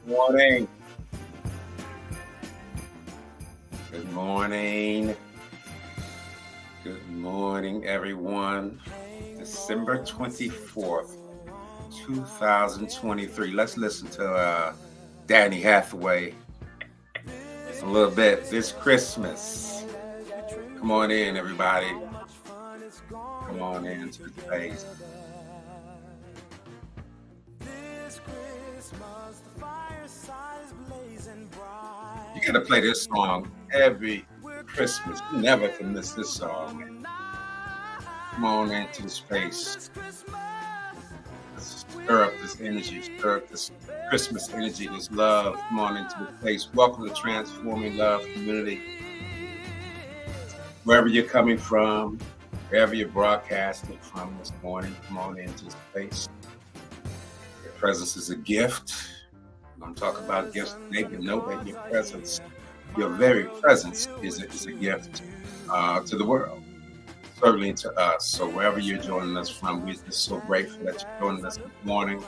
Morning. Good morning. Good morning, everyone. December 24th, 2023. Let's listen to Danny Hathaway a little bit this Christmas. Come on in, everybody. Come on in to the space. You gotta play this song every Christmas. You never can miss this song, man. Come on into the space. Let's stir up this energy, stir up this Christmas energy, this love. Come on into the space. Welcome to Transforming Love Community. Wherever you're coming from, wherever you're broadcasting from this morning, come on into the space. Your presence is a gift. I'm going to talk about gifts today, but know that your presence, your very presence is a gift to the world, certainly to us. So wherever you're joining us from, we're just so grateful that you're joining us this morning.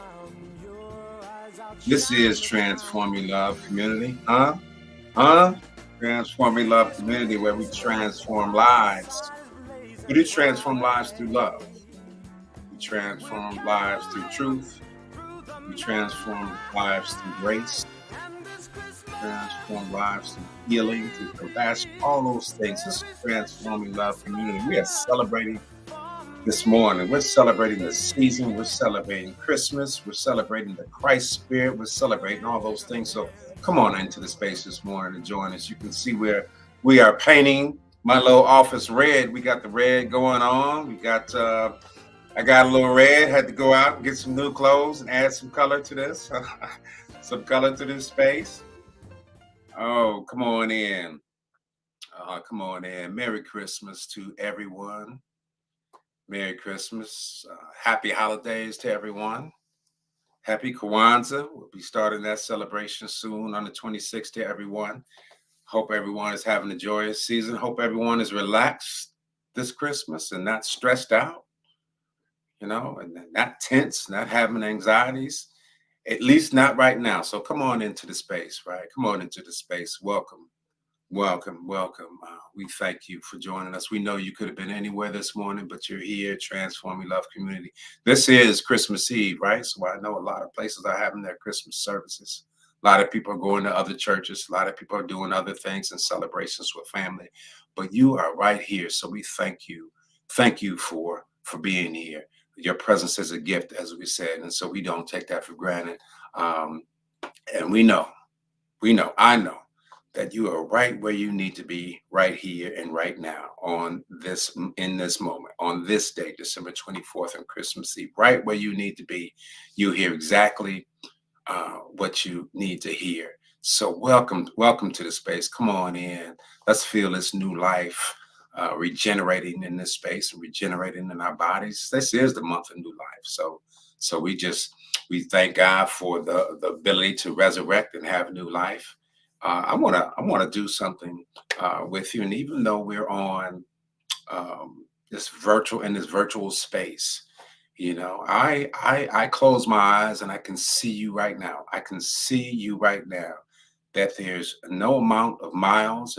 This is Transforming Love Community. Transforming Love Community, where we transform lives. We do transform lives through love. We transform lives through truth. We transform lives through grace, transform lives through healing, through compassion, all those things. This is Transforming Love Community. We are celebrating this morning. We're celebrating the season. We're celebrating Christmas. We're celebrating the Christ spirit. We're celebrating all those things. So come on into the space this morning and join us. You can see where we are painting my little office red. We got the red going on. We got I got a little red, had to go out and get some new clothes and add some color to this, some color to this space. Oh, come on in. Come on in. Merry Christmas to everyone. Merry Christmas. Happy holidays to everyone. Happy Kwanzaa. We'll be starting that celebration soon on the 26th to everyone. Hope everyone is having a joyous season. Hope everyone is relaxed this Christmas and not stressed out. And not tense, not having anxieties, at least not right now. So come on into the space, right? Come on into the space. Welcome. We thank you for joining us. We know you could have been anywhere this morning, but you're here, Transforming Love Community. This is Christmas Eve, right? So I know a lot of places are having their Christmas services. A lot of people are going to other churches. A lot of people are doing other things and celebrations with family. But you are right here. So we thank you. Thank you for being here. Your presence is a gift, as we said, and so we don't take that for granted. And I know that you are right where you need to be, right here and right now, in this moment, on this day, December 24th, and Christmas Eve, right where you need to be. You hear exactly what you need to hear. So welcome to the space. Come on in. Let's feel this new life. Regenerating in this space, regenerating in our bodies. This is the month of new life. So we thank God for the ability to resurrect and have new life. I wanna do something with you, and even though we're on this virtual space, I close my eyes and I can see you right now. I can see you right now. That there's no amount of miles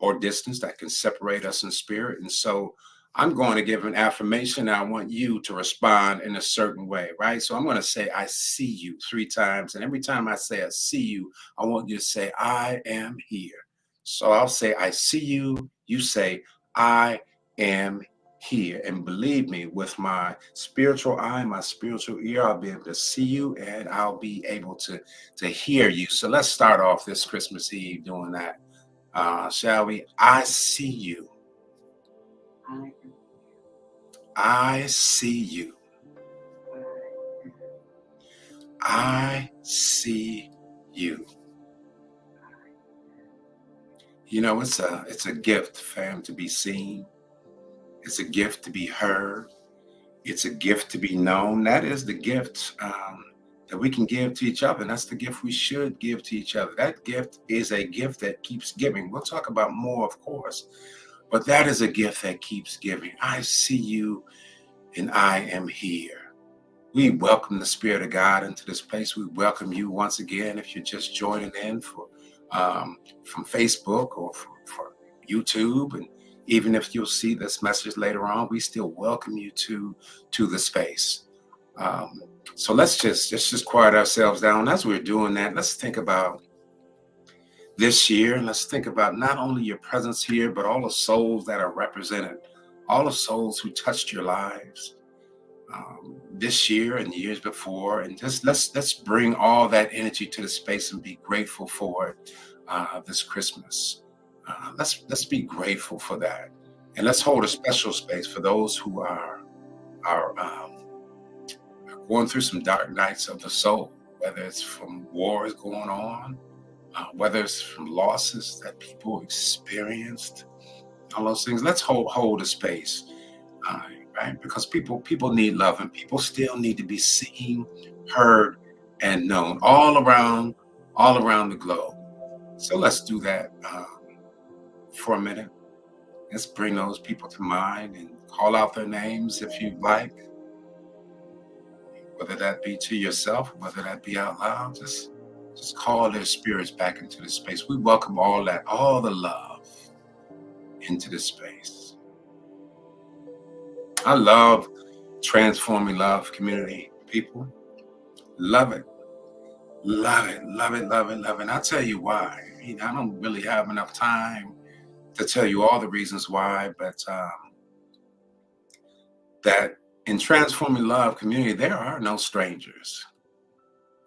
or distance that can separate us in spirit. And so I'm going to give an affirmation. And I want you to respond in a certain way, right? So I'm going to say, I see you 3 times. And every time I say, I see you, I want you to say, I am here. So I'll say, I see you. You say, I am here. And believe me, with my spiritual eye, my spiritual ear, I'll be able to see you and I'll be able to hear you. So let's start off this Christmas Eve doing that. Shall we? I see you. I see you. I see you. It's a gift, fam, to be seen. It's a gift to be heard. It's a gift to be known. That is the gift that we can give to each other. And that's the gift we should give to each other. That gift is a gift that keeps giving. We'll talk about more, of course, but that is a gift that keeps giving. I see you and I am here. We welcome the Spirit of God into this place. We welcome you once again if you're just joining in from Facebook or for YouTube, and even if you'll see this message later on, we still welcome you to the space. Um, so let's just quiet ourselves down. As we're doing that, let's think about this year, and let's think about not only your presence here, but all the souls that are represented, all the souls who touched your lives this year and years before, and just let's bring all that energy to the space and be grateful for it this Christmas. Let's be grateful for that, and let's hold a special space for those who are going through some dark nights of the soul, whether it's from wars going on, whether it's from losses that people experienced, all those things. Let's hold a space, uh, right? Because people need love, and people still need to be seen, heard, and known all around the globe. So let's do that for a minute. Let's bring those people to mind and call out their names if you like, whether that be to yourself, whether that be out loud. Just call their spirits back into the space. We welcome all the love into the space. I love transforming love community people. Love it. Love it. Love it. Love it. Love it. And I'll tell you why. I don't really have enough time to tell you all the reasons why, but that in transforming love community, there are no strangers.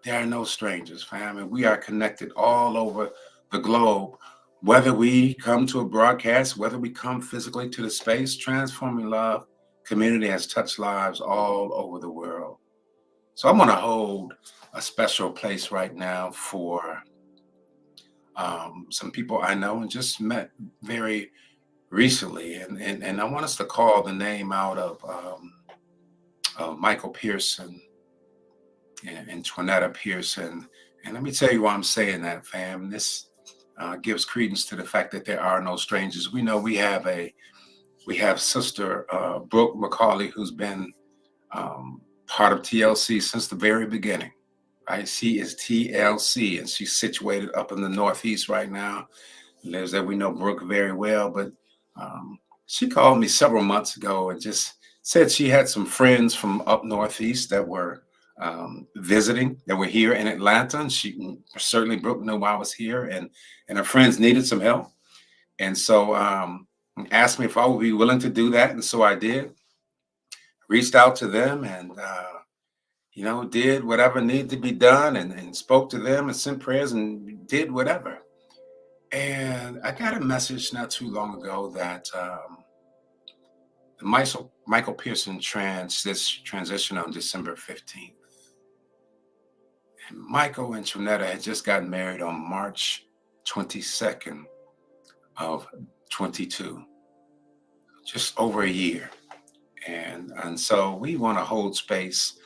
There are no strangers, fam. And we are connected all over the globe. Whether we come to a broadcast, whether we come physically to the space, transforming love community has touched lives all over the world. So I'm going to hold a special place right now for some people I know and just met very recently. And I want us to call the name out of Michael Pearson and Twanetta Pearson. And let me tell you why I'm saying that, fam. This gives credence to the fact that there are no strangers. We know we have Sister Brooke McCauley, who's been part of TLC since the very beginning. Right, she is TLC, and she's situated up in the Northeast right now. Lives there. We know Brooke very well, but she called me several months ago and just said she had some friends from up Northeast that were visiting, that were here in Atlanta. And she certainly, Brooke knew I was here, and her friends needed some help, and so asked me if I would be willing to do that, and so I did. Reached out to them and did whatever needed to be done, and spoke to them and sent prayers and did whatever. And I got a message not too long ago that Michael Pearson transition on December 15th. And Michael and Trinetta had just gotten married on March 22nd of 22, just over a year. And so we want to hold space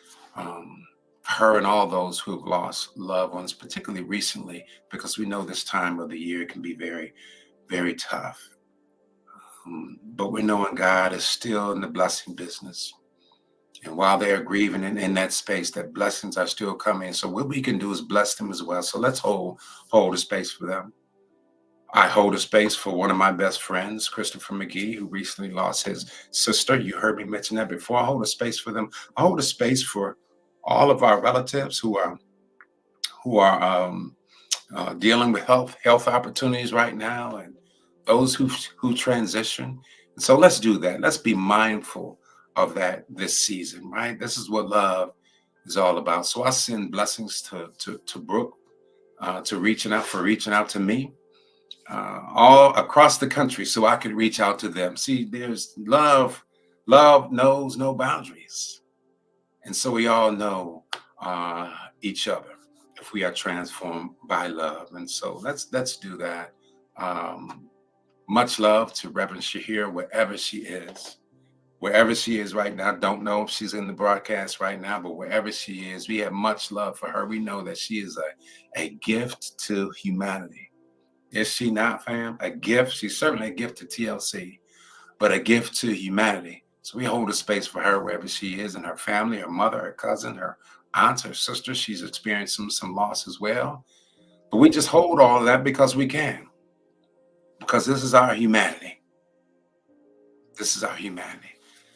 her and all those who have lost loved ones, particularly recently, because we know this time of the year can be very, very tough. But we're knowing God is still in the blessing business. And while they're grieving in that space, that blessings are still coming. So what we can do is bless them as well. So let's hold a space for them. I hold a space for one of my best friends, Christopher McGee, who recently lost his sister. You heard me mention that before. I hold a space for them. I hold a space for all of our relatives who are dealing with health opportunities right now, and those who transition. And so let's do that. Let's be mindful of that this season, right? This is what love is all about. So I send blessings to Brooke, to reaching out to me, all across the country, so I could reach out to them. See, there's love. Love knows no boundaries, and so we all know each other if we are transformed by love. And so let's do that. Much love to Reverend Shahir, wherever she is. Wherever she is right now, don't know if she's in the broadcast right now, but wherever she is, we have much love for her. We know that she is a gift to humanity. Is she not, fam? A gift. She's certainly a gift to TLC, but a gift to humanity. So we hold a space for her wherever she is, and her family, her mother, her cousin, her aunts, her sister. She's experienced some loss as well. But we just hold all of that because we can, because this is our humanity. This is our humanity.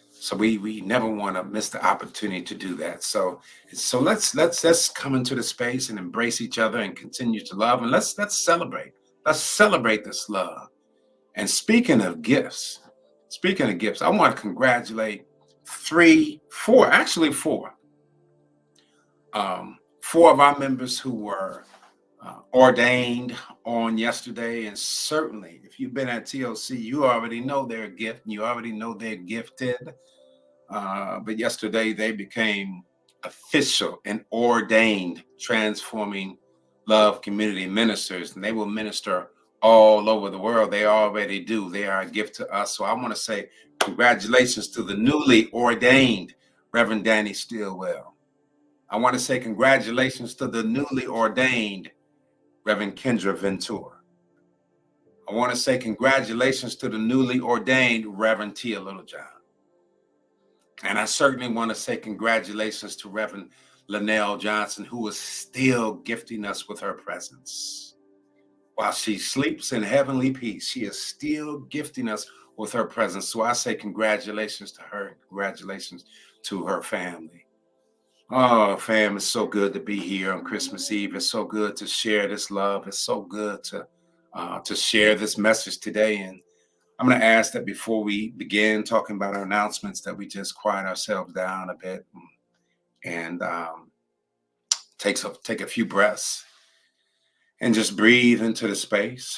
So we never want to miss the opportunity to do that. So let's come into the space and embrace each other and continue to love, and let's celebrate. Let's celebrate this love. And speaking of gifts, I want to congratulate four, four of our members who were ordained on yesterday. And certainly, if you've been at TOC, you already know their gift, and you already know they're gifted. But yesterday, they became official and ordained transforming love community ministers, and they will minister all over the world. They already do. They are a gift to us. So I want to say congratulations to the newly ordained Reverend Danny Stillwell. I want to say congratulations to the newly ordained Reverend Kendra Ventura. I want to say congratulations to the newly ordained Reverend Tia Littlejohn. And I certainly want to say congratulations to Reverend Linnell Johnson, who is still gifting us with her presence. While she sleeps in heavenly peace, she is still gifting us with her presence. So I say congratulations to her. Congratulations to her family. Oh, fam, it's so good to be here on Christmas Eve. It's so good to share this love. It's so good to share this message today. And I'm going to ask that before we begin talking about our announcements, that we just quiet ourselves down a bit and take a few breaths and just breathe into the space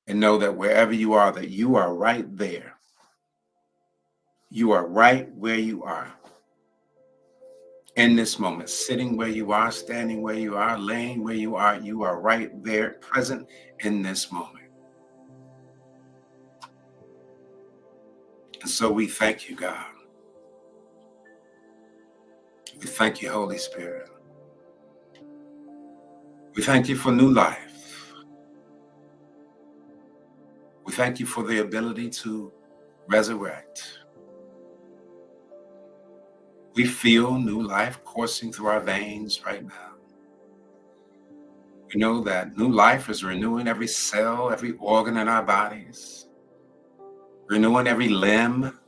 and know that wherever you are, that you are right there. You are right where you are in this moment, sitting where you are, standing where you are, laying where you are right there, present in this moment. And so we thank you, God. We thank you, Holy Spirit. We thank you for new life. We thank you for the ability to resurrect. We feel new life coursing through our veins right now. We know that new life is renewing every cell, every organ in our bodies, renewing every limb,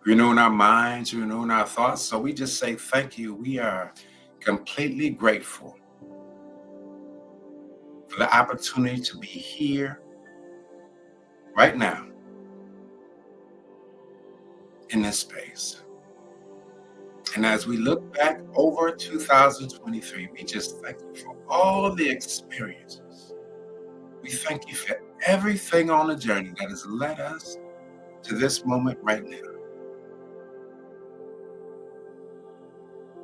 renewing our minds, renewing our thoughts. So we just say thank you. We are completely grateful for the opportunity to be here right now in this space. And as we look back over 2023, we just thank you for all the experiences. We thank you for everything on the journey that has led us to this moment right now.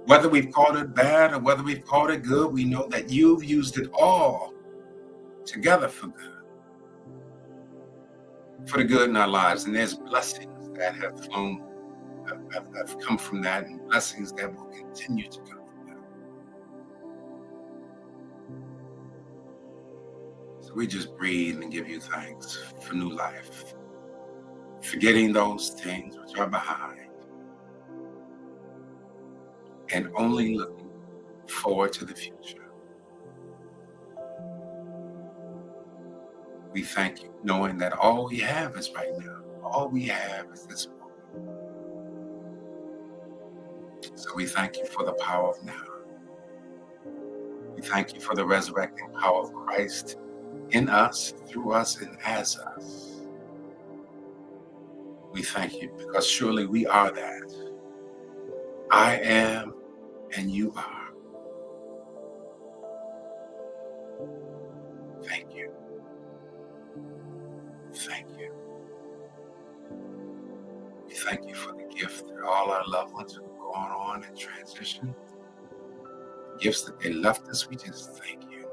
Whether we've called it bad or whether we've called it good, we know that you've used it all together for the good in our lives. And there's blessings that have come from that, and blessings that will continue to come from that. So we just breathe and give you thanks for new life, forgetting those things which are behind, and only looking forward to the future. We thank you, knowing that all we have is right now. All we have is this moment. So we thank you for the power of now. We thank you for the resurrecting power of Christ in us, through us, and as us. We thank you because surely we are that. I am and you are. Thank you. Thank you. We thank you for the gift that all our loved ones who have gone on in transition, gifts that they left us. We just thank you.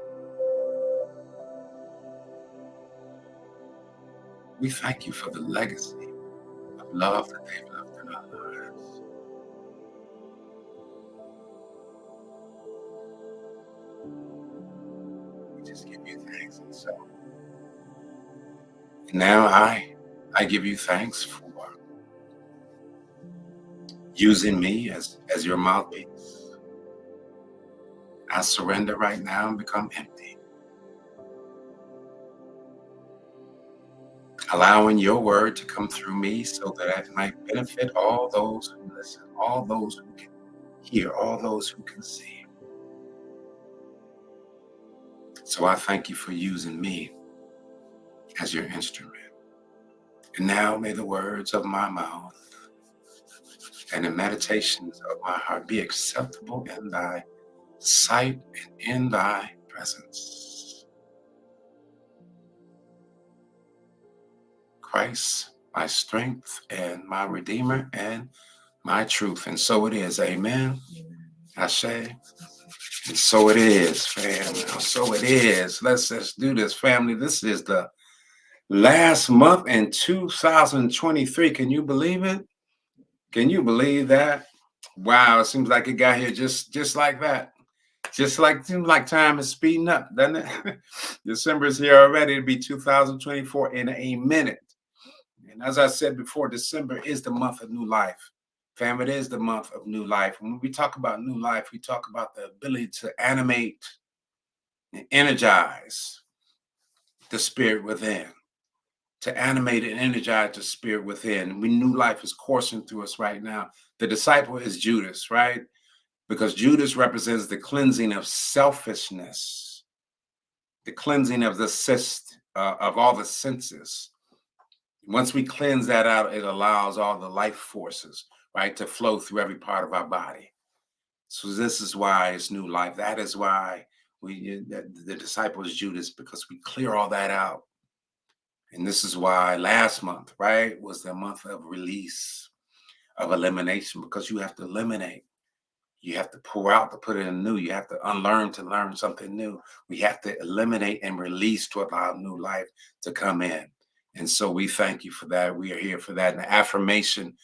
We thank you for the legacy of love that they've left in our lives. We just give you thanks. And so Now I give you thanks for using me as your mouthpiece. I surrender right now and become empty, allowing your word to come through me so that it might benefit all those who listen, all those who can hear, all those who can see. So I thank you for using me as your instrument. And now may the words of my mouth and the meditations of my heart be acceptable in thy sight and in thy presence. Christ, my strength and my redeemer and my truth. And so it is. Amen. Ashe. And so it is, fam. So it is. Let's do this, family. This is the last month in 2023. Can you believe it? Can you believe that? Wow, it seems like it got here just like that. Seems like time is speeding up, doesn't it? December is here already. It'll be 2024 in a minute. And as I said before, December is the month of new life. Fam, it is the month of new life. When we talk about new life, we talk about the ability to animate and energize the spirit within. To animate and energize the spirit within. We new life is coursing through us right now. The disciple is Judas, right? Because Judas represents the cleansing of selfishness, the cleansing of of all the senses. Once we cleanse that out, it allows all the life forces, right, to flow through every part of our body. So this is why it's new life. That is why the disciple is Judas, because we clear all that out. And this is why last month, right, was the month of release, of elimination, because you have to eliminate. You have to pour out to put in new. You have to unlearn to learn something new. We have to eliminate and release to allow new life to come in. And so we thank you for that. We are here for that. And the affirmation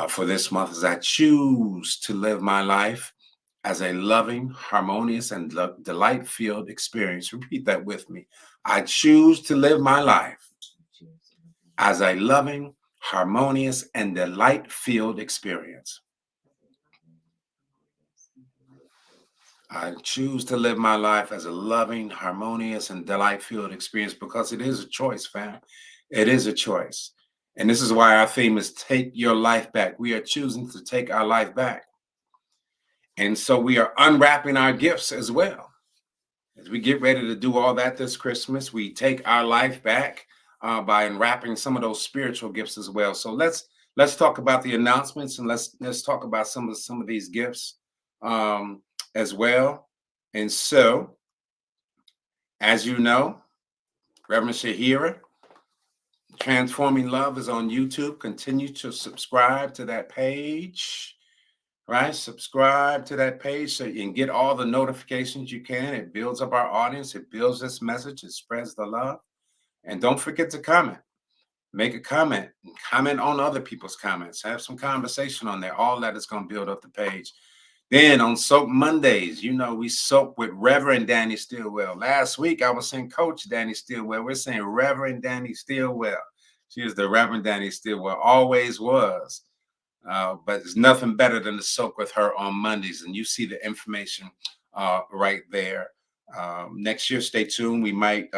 for this month is I choose to live my life as a loving, harmonious, and delight-filled experience. Repeat that with me. I choose to live my life as a loving, harmonious, and delight-filled experience. I choose to live my life as a loving, harmonious, and delight-filled experience, because it is a choice, fam. It is a choice. And this is why our theme is take your life back. We are choosing to take our life back. And so we are unwrapping our gifts as well. As we get ready to do all that this Christmas, we take our life back by unwrapping some of those spiritual gifts as well. So let's talk about the announcements, and let's talk about some of these gifts as well. And so, as you know, Reverend Shahira, Transforming Love is on YouTube. Continue to subscribe to that page. Right? Subscribe to that page so you can get all the notifications you can. It builds up our audience. It builds this message. It spreads the love. And don't forget to comment. Make a comment. Comment on other people's comments. Have some conversation on there. All that is going to build up the page. Then on Soap Mondays, you know, we soap with Reverend Danny Stillwell. Last week, I was saying Coach Danny Stillwell. We're saying Reverend Danny Stillwell. She is the Reverend Danny Stillwell. Always was. But there's nothing better than to soak with her on Mondays. And you see the information right there. Next year, stay tuned. We might,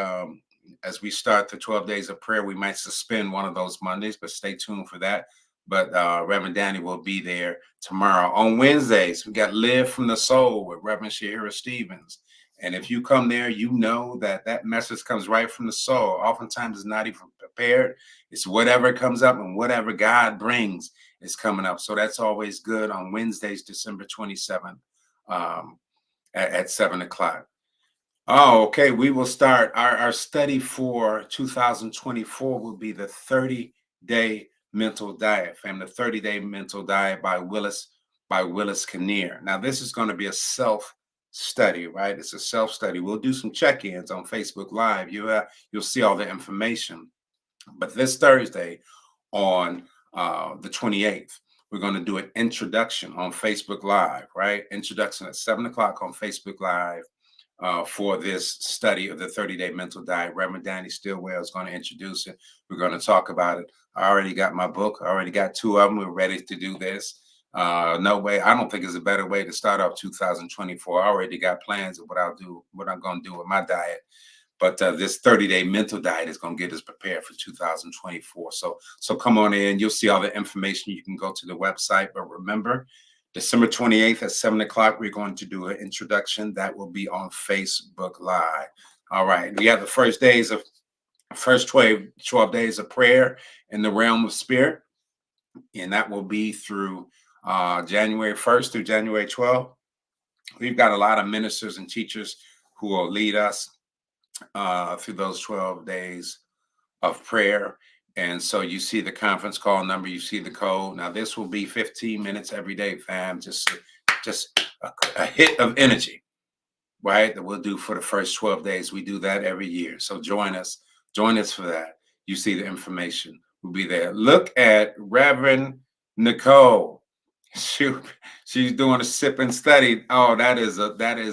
as we start the 12 days of prayer, we might suspend one of those Mondays, but stay tuned for that. But Reverend Danny will be there tomorrow. On Wednesdays, we got Live from the Soul with Reverend Shahira Stevens. And if you come there, you know that that message comes right from the soul. Oftentimes it's not even prepared. It's whatever comes up, and whatever God brings is coming up. So that's always good on Wednesdays, December 27th at 7 o'clock. Oh, okay. We will start our study for 2024 will be the 30-day mental diet, fam. The 30-day mental diet by Willis Kinnear. Now, this is going to be a self-study, right? It's a self-study. We'll do some check-ins on Facebook Live. You'll see all the information. But this Thursday on the 28th, we're going to do an introduction on Facebook Live, right? Introduction at 7 o'clock on Facebook Live. for this study of the 30-day mental diet. Reverend Danny Stillwell is going to introduce it. We're going to talk about it. I already got my book. I already got 2 of them. We're ready to do this. No way. I don't think there's a better way to start off 2024. I already got plans of what I'm going to do with my diet. But this 30-day mental diet is going to get us prepared for 2024. So come on in. You'll see all the information. You can go to the website. But remember, December 28th at 7 o'clock, we're going to do an introduction. That will be on Facebook Live. All right. We have the first 12 days of prayer in the realm of spirit. And that will be through January 1st through January 12th. We've got a lot of ministers and teachers who will lead us through those 12 days of prayer. And so you see the conference call number, you see the code. Now this will be 15 minutes every day, fam. Just a hit of energy, right? That we'll do for the first 12 days. We do that every year. So join us for that. You see the information. We'll be there. Look at Reverend Nicole. She's doing a sip and study. Oh, that is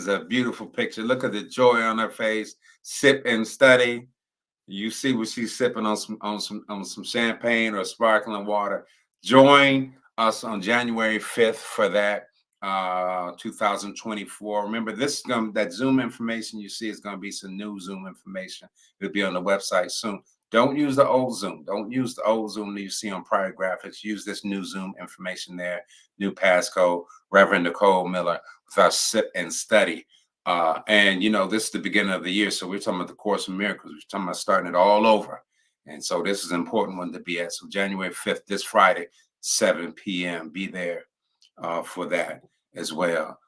a beautiful picture. Look at the joy on her face. Sip and study. You see what she's sipping on some champagne or sparkling water. Join us on January 5th for that 2024. Remember, that Zoom information you see is going to be some new Zoom information. It'll be on the website soon. Don't use the old Zoom. Don't use the old Zoom that you see on prior graphics. Use this new Zoom information there. New passcode, Reverend Nicole Miller with our sip and study. And this is the beginning of the year. So we're talking about the Course of Miracles. We're talking about starting it all over. And so this is an important one to be at. So January 5th, this Friday, 7 p.m. Be there for that as well.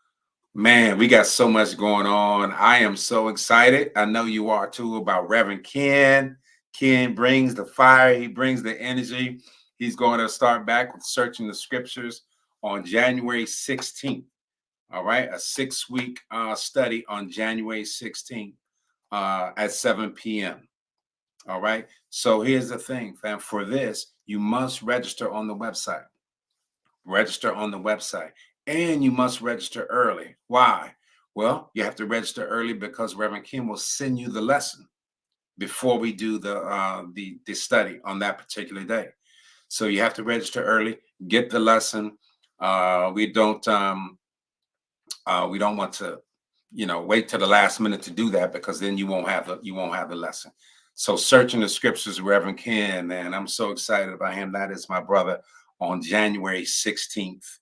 Man, we got so much going on. I am so excited. I know you are too, about Reverend Ken. Ken brings the fire. He brings the energy. He's going to start back with Searching the Scriptures on January 16th. All right, a 6-week study on January 16th at 7 p.m. All right, so here's the thing, fam. For this, you must register on the website. Register on the website, and you must register early. Why? Well, you have to register early because Reverend Kim will send you the lesson before we do the study on that particular day. So you have to register early, get the lesson. We don't want to, wait till the last minute to do that, because then you won't have the lesson. So Searching the Scriptures, Reverend Ken, man, I'm so excited about him. That is my brother on January 16th,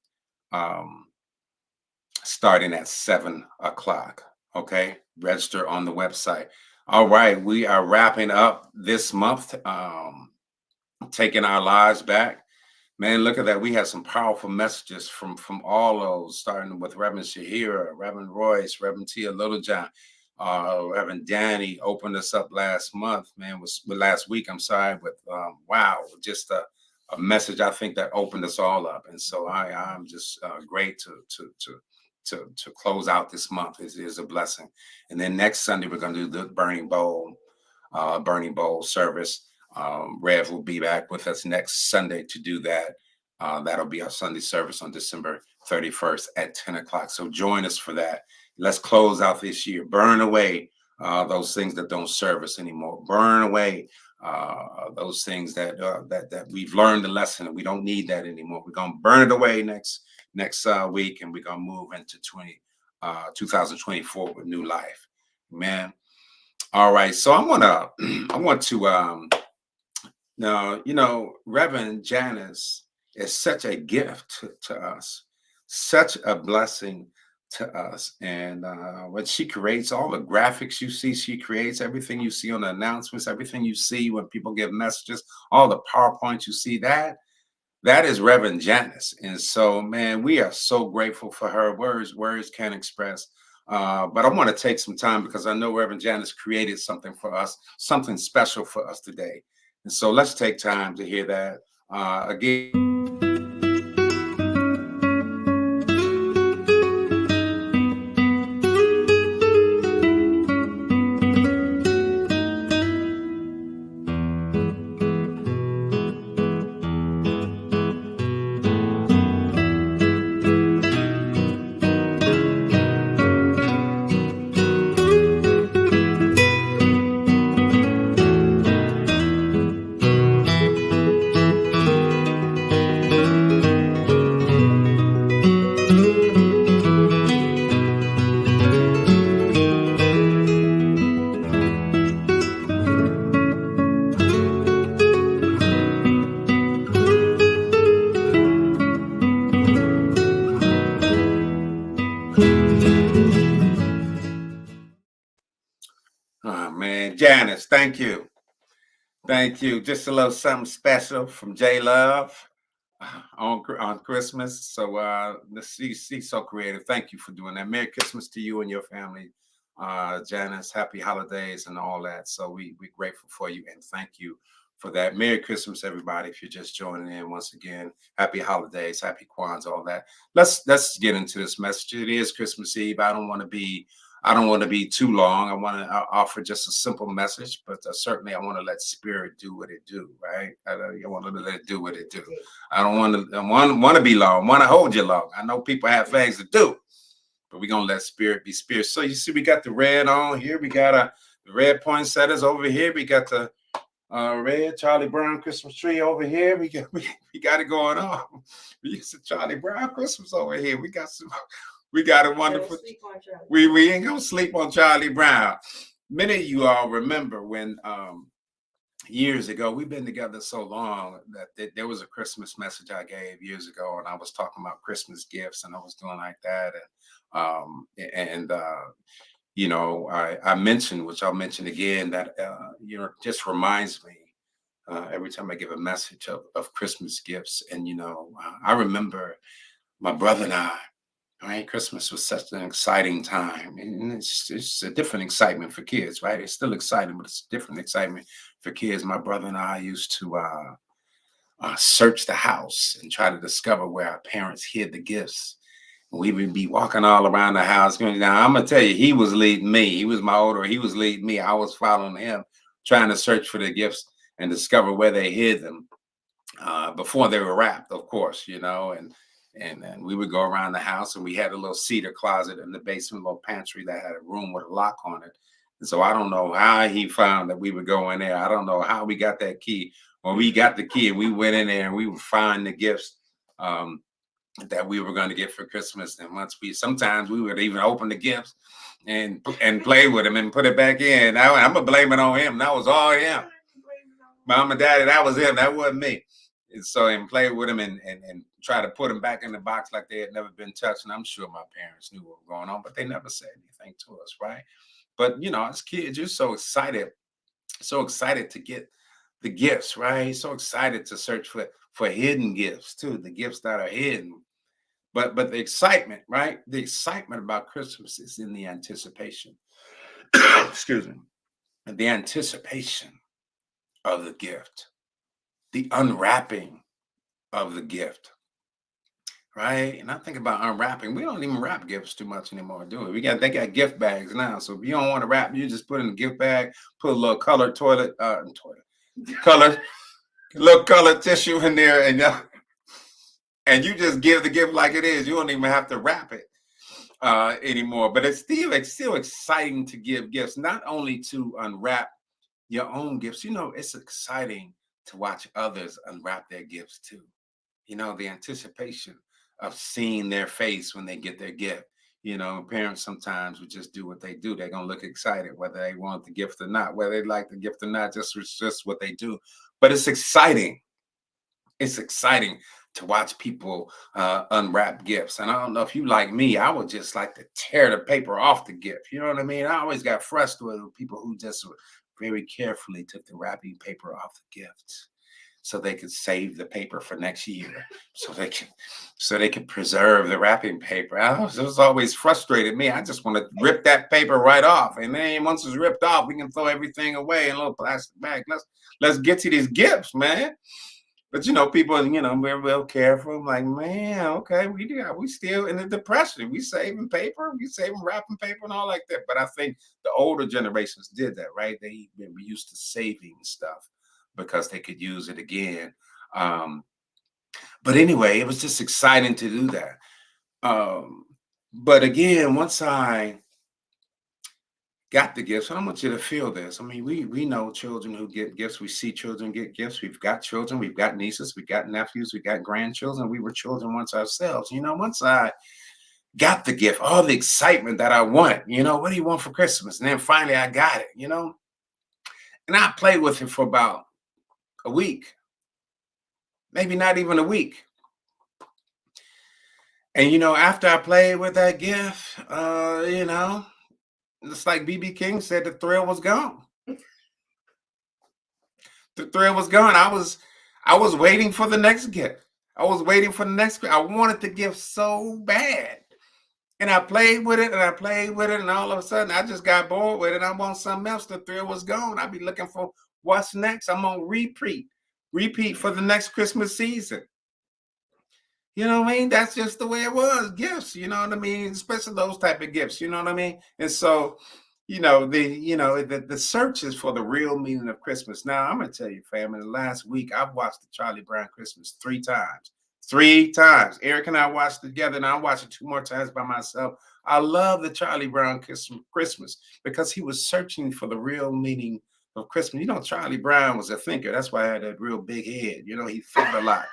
starting at 7 o'clock. Okay, register on the website. All right, we are wrapping up this month, taking our lives back. Man, look at that. We had some powerful messages from all those, starting with Reverend Shahira, Reverend Royce, Reverend Tia Littlejohn, Reverend Danny opened us up last week, I'm sorry, with, just a message, I think, that opened us all up. And so I'm just great to close out this month. It is a blessing. And then next Sunday, we're going to do the Burning Bowl service. Rev will be back with us next Sunday to do that. That'll be our Sunday service on December 31st at 10 o'clock. So join us for that. Let's close out this year. Burn away those things that don't serve us anymore. Burn away those things that we've learned the lesson, and we don't need that anymore. We're going to burn it away next week, and we're going to move into 2024 with new life. Man. All right. So I want to now, Reverend Janice is such a gift to us, such a blessing to us. And what she creates, all the graphics you see, she creates everything you see on the announcements, everything you see when people give messages, all the PowerPoints you see, that is Reverend Janice. And so, man, we are so grateful for her. Words can't express. But I want to take some time, because I know Reverend Janice created something for us, something special for us today. And so let's take time to hear that. Again. Janice. Thank you. Thank you. Just a little something special from J Love on Christmas. So she's so creative. Thank you for doing that. Merry Christmas to you and your family, Janice. Happy holidays and all that. So we're grateful for you and thank you for that. Merry Christmas, everybody. If you're just joining in once again, happy holidays, happy Kwanzaa, all that. Let's get into this message. It is Christmas Eve. I don't want to be too long. I want to offer just a simple message, but certainly I want to let Spirit do what it do, right? I want to let it do what it do. I don't want to be long. Want to hold you long. I know people have things to do, but we're gonna let Spirit be Spirit. So you see, we got the red on here. We got the red poinsettias over here. We got the red Charlie Brown Christmas tree over here. We got it going on. We use the Charlie Brown Christmas over here. We got a wonderful. We ain't gonna sleep on Charlie Brown. Many of you all remember when years ago, we've been together so long that there was a Christmas message I gave years ago, and I was talking about Christmas gifts, and I was doing like that, and I mentioned, which I'll mention again, that just reminds me every time I give a message of Christmas gifts, and I remember my brother and I. Right, Christmas was such an exciting time, and it's a different excitement for kids, right? It's still exciting, but it's a different excitement for kids. My brother and I used to search the house and try to discover where our parents hid the gifts. We would be walking all around the house. Now, I'm gonna tell you, he was leading me. He was my older. He was leading me. I was following him, trying to search for the gifts and discover where they hid them before they were wrapped, of course, and then we would go around the house, and we had a little cedar closet in the basement, a little pantry that had a room with a lock on it. And so I don't know how he found that we would go in there. I don't know how we got that key. When we got the key and we went in there and we would find the gifts that we were going to get for Christmas. And sometimes we would even open the gifts and play with them and put it back in. I'm gonna blame it on him. That was all him. Mom and Daddy, that was him. That wasn't me. And play with them and try to put them back in the box like they had never been touched. And I'm sure my parents knew what was going on, but they never said anything to us, right? But as kids, you're so excited to get the gifts, right? So excited to search for hidden gifts too, the gifts that are hidden. But the excitement, right? The excitement about Christmas is in the anticipation. Excuse me. The anticipation of the gift, the unwrapping of the gift, right? And I think about unwrapping. We don't even wrap gifts too much anymore, do we? They got gift bags now. So if you don't want to wrap, you just put in a gift bag, put a little colored little colored tissue in there, and you just give the gift like it is. You don't even have to wrap it anymore. But it's still exciting to give gifts, not only to unwrap your own gifts. It's exciting to watch others unwrap their gifts too. The anticipation of seeing their face when they get their gift. Parents sometimes would just do what they do. They're gonna look excited whether they want the gift or not, whether they like the gift or not. It's just what they do. But it's exciting. It's exciting to watch people unwrap gifts. And I don't know if you like me, I would just like to tear the paper off the gift. You know what I mean? I always got frustrated with people who just very carefully took the wrapping paper off the gift so they could save the paper for next year, so they could preserve the wrapping paper. It was always frustrated me. I just want to rip that paper right off, and then once it's ripped off, we can throw everything away in a little plastic bag. Let's get to these gifts, man. But people, we're real careful. I'm like, man, okay, we still in the depression. We saving paper, we saving wrapping paper and all like that. But I think the older generations did that, right? They were used to saving stuff because they could use it again. But anyway, it was just exciting to do that. But again, once I got the gifts, and I want you to feel this. I mean, we know children who get gifts. We see children get gifts. We've got children. We've got nieces. We've got nephews. We've got grandchildren. We were children once ourselves. Once I got the gift, all the excitement that I wanted. What do you want for Christmas? And then finally I got it, And I played with it for about a week, maybe not even a week. And after I played with that gift, it's like BB King said, the thrill was gone. The thrill was gone. I was waiting for the next gift. I was waiting for the next gift. I wanted the gift so bad. And I played with it and I played with it, and all of a sudden I just got bored with it. I want something else. The thrill was gone. I'd be looking for what's next. I'm on repeat for the next Christmas season. You know what I mean? That's just the way it was. Gifts, you know what I mean? Especially those type of gifts, you know what I mean? And so, the search is for the real meaning of Christmas. Now, I'm gonna tell you, family, the last week I've watched the Charlie Brown Christmas 3 times. 3 times. Eric and I watched together, and I watched it 2 more times by myself. I love the Charlie Brown Christmas because he was searching for the real meaning of Christmas. You know, Charlie Brown was a thinker. That's why I had that real big head. You know, he thought a lot.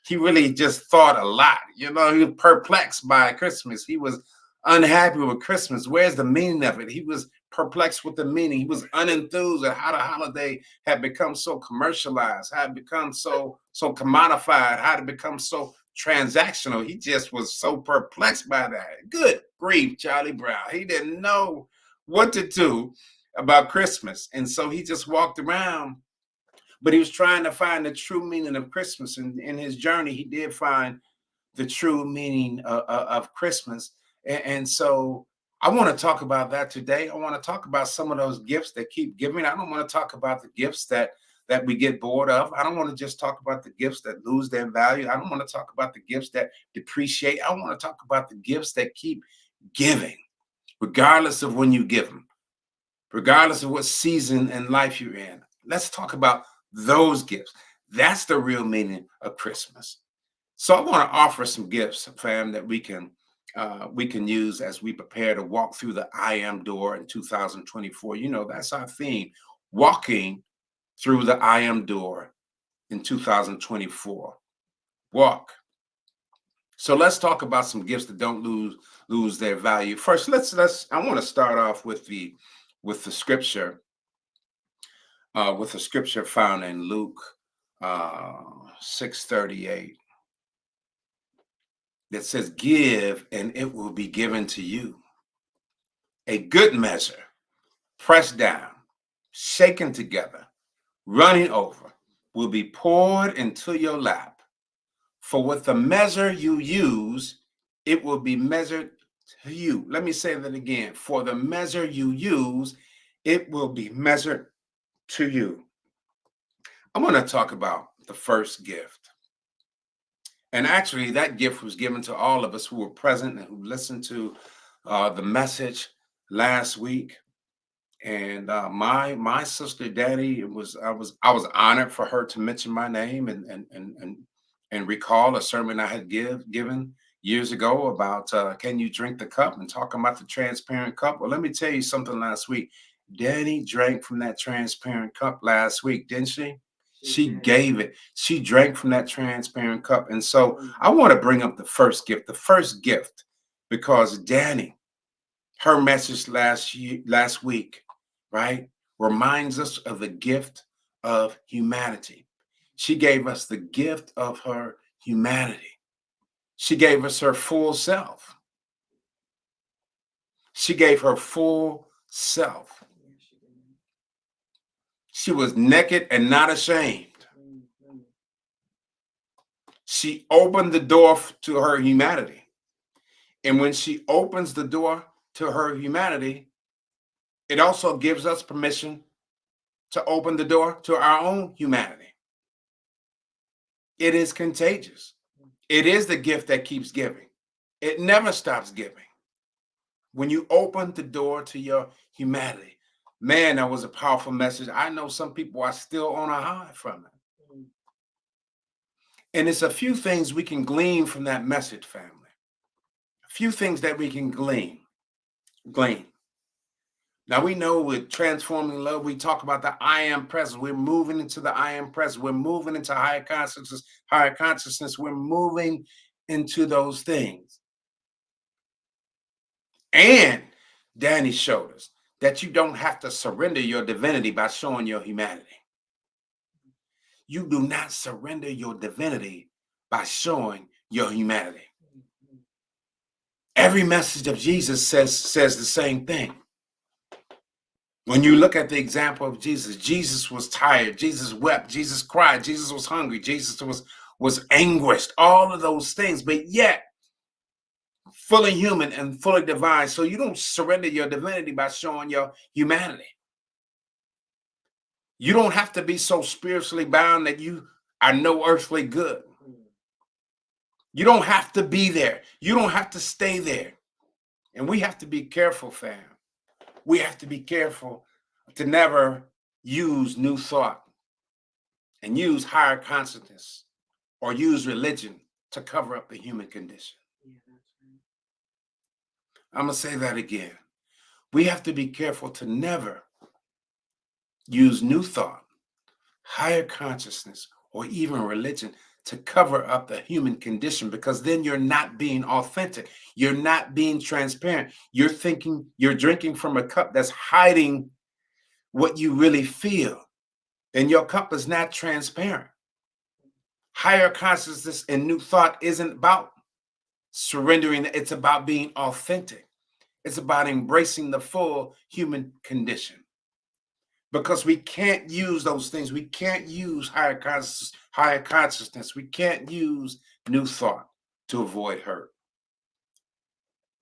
He really just thought a lot. You know, he was perplexed by Christmas. He was unhappy with Christmas. Where's the meaning of it? He was perplexed with the meaning. He was unenthused at how the holiday had become so commercialized, how it become so commodified, how it become so transactional. He just was so perplexed by that. Good grief, Charlie Brown. He didn't know what to do about Christmas. And so he just walked around, but he was trying to find the true meaning of Christmas. And in his journey, he did find the true meaning of Christmas. And so I want to talk about that today. I want to talk about some of those gifts that keep giving. I don't want to talk about the gifts that we get bored of. I don't want to just talk about the gifts that lose their value. I don't want to talk about the gifts that depreciate. I want to talk about the gifts that keep giving, regardless of when you give them, regardless of what season in life you're in. Let's talk about those gifts. That's the real meaning of Christmas. So I want to offer some gifts, fam, that we can use as we prepare to walk through the I am door in 2024. You know, that's our theme, walking through the I am door in 2024. Walk. So let's talk about some gifts that don't lose their value. First, I want to start off with the scripture, with the scripture found in Luke 6:38. That says, give and it will be given to you. A good measure, pressed down, shaken together, running over, will be poured into your lap. For with the measure you use, it will be measured to you. Let me say that again. For the measure you use, it will be measured to you. I'm going to talk about the first gift. And actually, that gift was given to all of us who were present and who listened to the message last week. And my sister Danny, I was honored for her to mention my name and recall a sermon I had given years ago about can you drink the cup, and talking about the transparent cup. Well, let me tell you something. Last week, Danny drank from that transparent cup last week, didn't she? She gave it. She drank from that transparent cup. And so I want to bring up the first gift, because Danny, her message last week, right, reminds us of the gift of humanity. She gave us the gift of her humanity. She gave us her full self. She gave her full self. She was naked and not ashamed. She opened the door to her humanity. And when she opens the door to her humanity, it also gives us permission to open the door to our own humanity. It is contagious. It is the gift that keeps giving. It never stops giving. When you open the door to your humanity, man, that was a powerful message. I know some people are still on a high from it. And it's a few things we can glean from that message, family. A few things that we can glean. Now, we know with transforming love, we talk about the I am presence. We're moving into the I am presence. We're moving into higher consciousness. We're moving into those things. And Danny showed us that you don't have to surrender your divinity by showing your humanity. You do not surrender your divinity by showing your humanity. Every message of Jesus says the same thing. When you look at the example of Jesus, Jesus was tired, Jesus wept, Jesus cried, Jesus was hungry, Jesus was anguished, all of those things, but yet fully human and fully divine. So you don't surrender your divinity by showing your humanity. You don't have to be so spiritually bound that you are no earthly good. You don't have to be there. You don't have to stay there. And we have to be careful, fam. We have to be careful to never use new thought and use higher consciousness or use religion to cover up the human condition. I'm going to say that again. We have to be careful to never use new thought, higher consciousness, or even religion to cover up the human condition, because then you're not being authentic. You're not being transparent. You're drinking from a cup that's hiding what you really feel. Then your cup is not transparent. Higher consciousness and new thought isn't about surrendering. It's about being authentic. It's about embracing the full human condition. Because we can't use those things. We can't use higher consciousness. We can't use new thought to avoid hurt.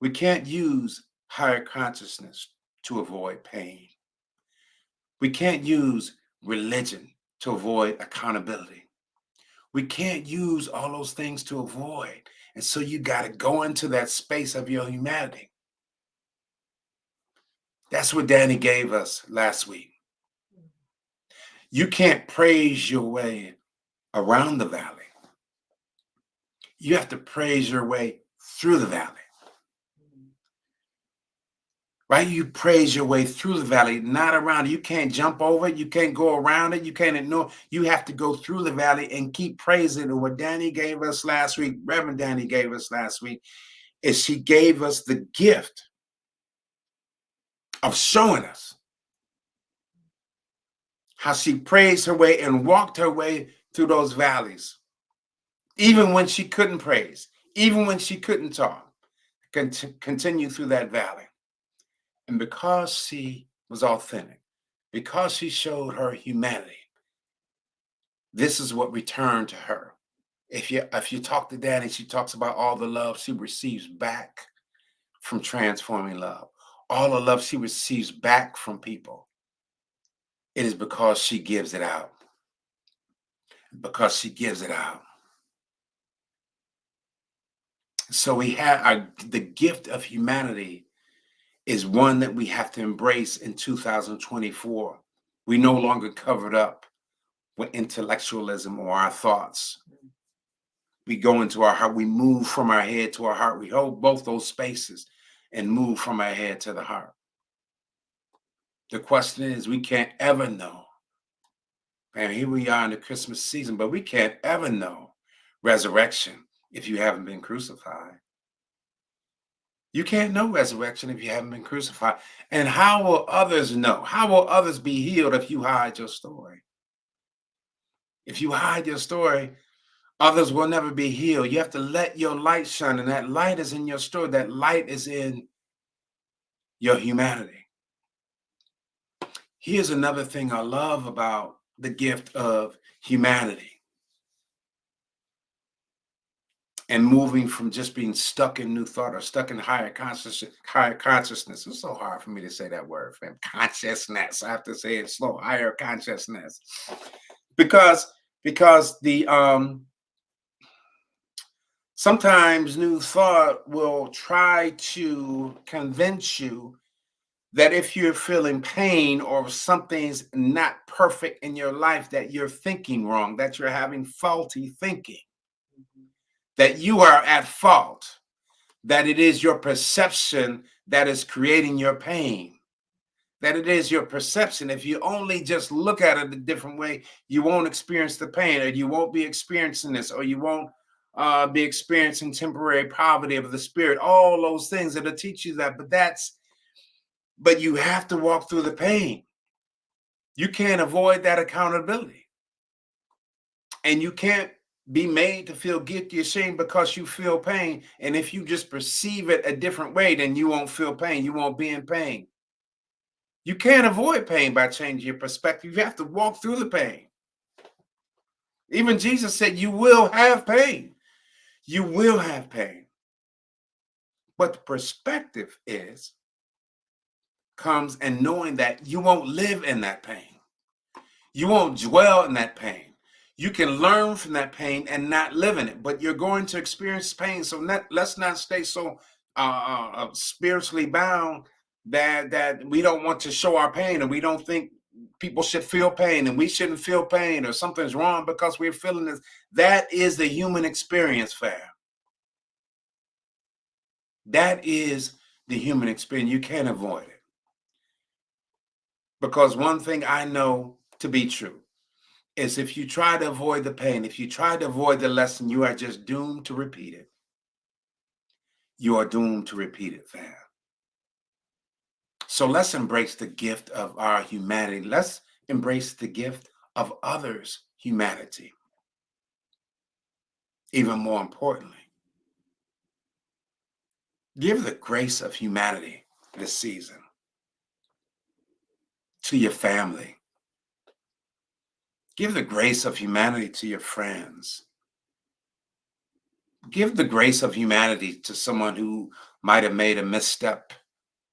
We can't use higher consciousness to avoid pain. We can't use religion to avoid accountability. We can't use all those things to avoid. And so you got to go into that space of your humanity. That's what Danny gave us last week. You can't praise your way around the valley. You have to praise your way through the valley. Right? You praise your way through the valley, not around it. You can't jump over it. You can't go around it. You can't ignore. You have to go through the valley and keep praising. And what Danny gave us last week, Reverend Danny gave us last week, is she gave us the gift of showing us how she praised her way and walked her way through those valleys, even when she couldn't praise, even when she couldn't talk, continue through that valley. And because she was authentic, because she showed her humanity, this is what returned to her. If you talk to Danny, she talks about all the love she receives back from transforming love, all the love she receives back from people. It is because she gives it out. Because she gives it out. So we have the gift of humanity is one that we have to embrace in 2024. We no longer covered up with intellectualism or our thoughts. We go into our heart. We move from our head to our heart. We hold both those spaces and move from our head to the heart. The question is, we can't ever know. And here we are in the Christmas season, but we can't ever know resurrection if you haven't been crucified. You can't know resurrection if you haven't been crucified. And how will others know? How will others be healed if you hide your story? If you hide your story, others will never be healed. You have to let your light shine, and that light is in your story. That light is in your humanity. Here's another thing I love about the gift of humanity and moving from just being stuck in new thought or stuck in higher consciousness. It's so hard for me to say that word, fam. Consciousness. I have to say it slow. Higher consciousness. Because the sometimes new thought will try to convince you that if you're feeling pain or something's not perfect in your life, that you're thinking wrong, that you're having faulty thinking. That you are at fault, that it is your perception that is creating your pain, that it is your perception. If you only just look at it a different way, you won't experience the pain, or you won't be experiencing this, or you won't be experiencing temporary poverty of the spirit, all those things that'll teach you that. But you have to walk through the pain. You can't avoid that accountability. And you can't be made to feel guilty or ashamed because you feel pain. And if you just perceive it a different way, then you won't feel pain. You won't be in pain. You can't avoid pain by changing your perspective. You have to walk through the pain. Even Jesus said, you will have pain. You will have pain. But the perspective comes in knowing that you won't live in that pain. You won't dwell in that pain. You can learn from that pain and not live in it, but you're going to experience pain. So let's not stay so spiritually bound that we don't want to show our pain, and we don't think people should feel pain, and we shouldn't feel pain, or something's wrong because we're feeling this. That is the human experience, fam. That is the human experience. You can't avoid it. Because one thing I know to be true is if you try to avoid the pain, if you try to avoid the lesson, you are just doomed to repeat it. You are doomed to repeat it, fam. So let's embrace the gift of our humanity. Let's embrace the gift of others' humanity. Even more importantly, give the grace of humanity this season to your family. Give the grace of humanity to your friends. Give the grace of humanity to someone who might have made a misstep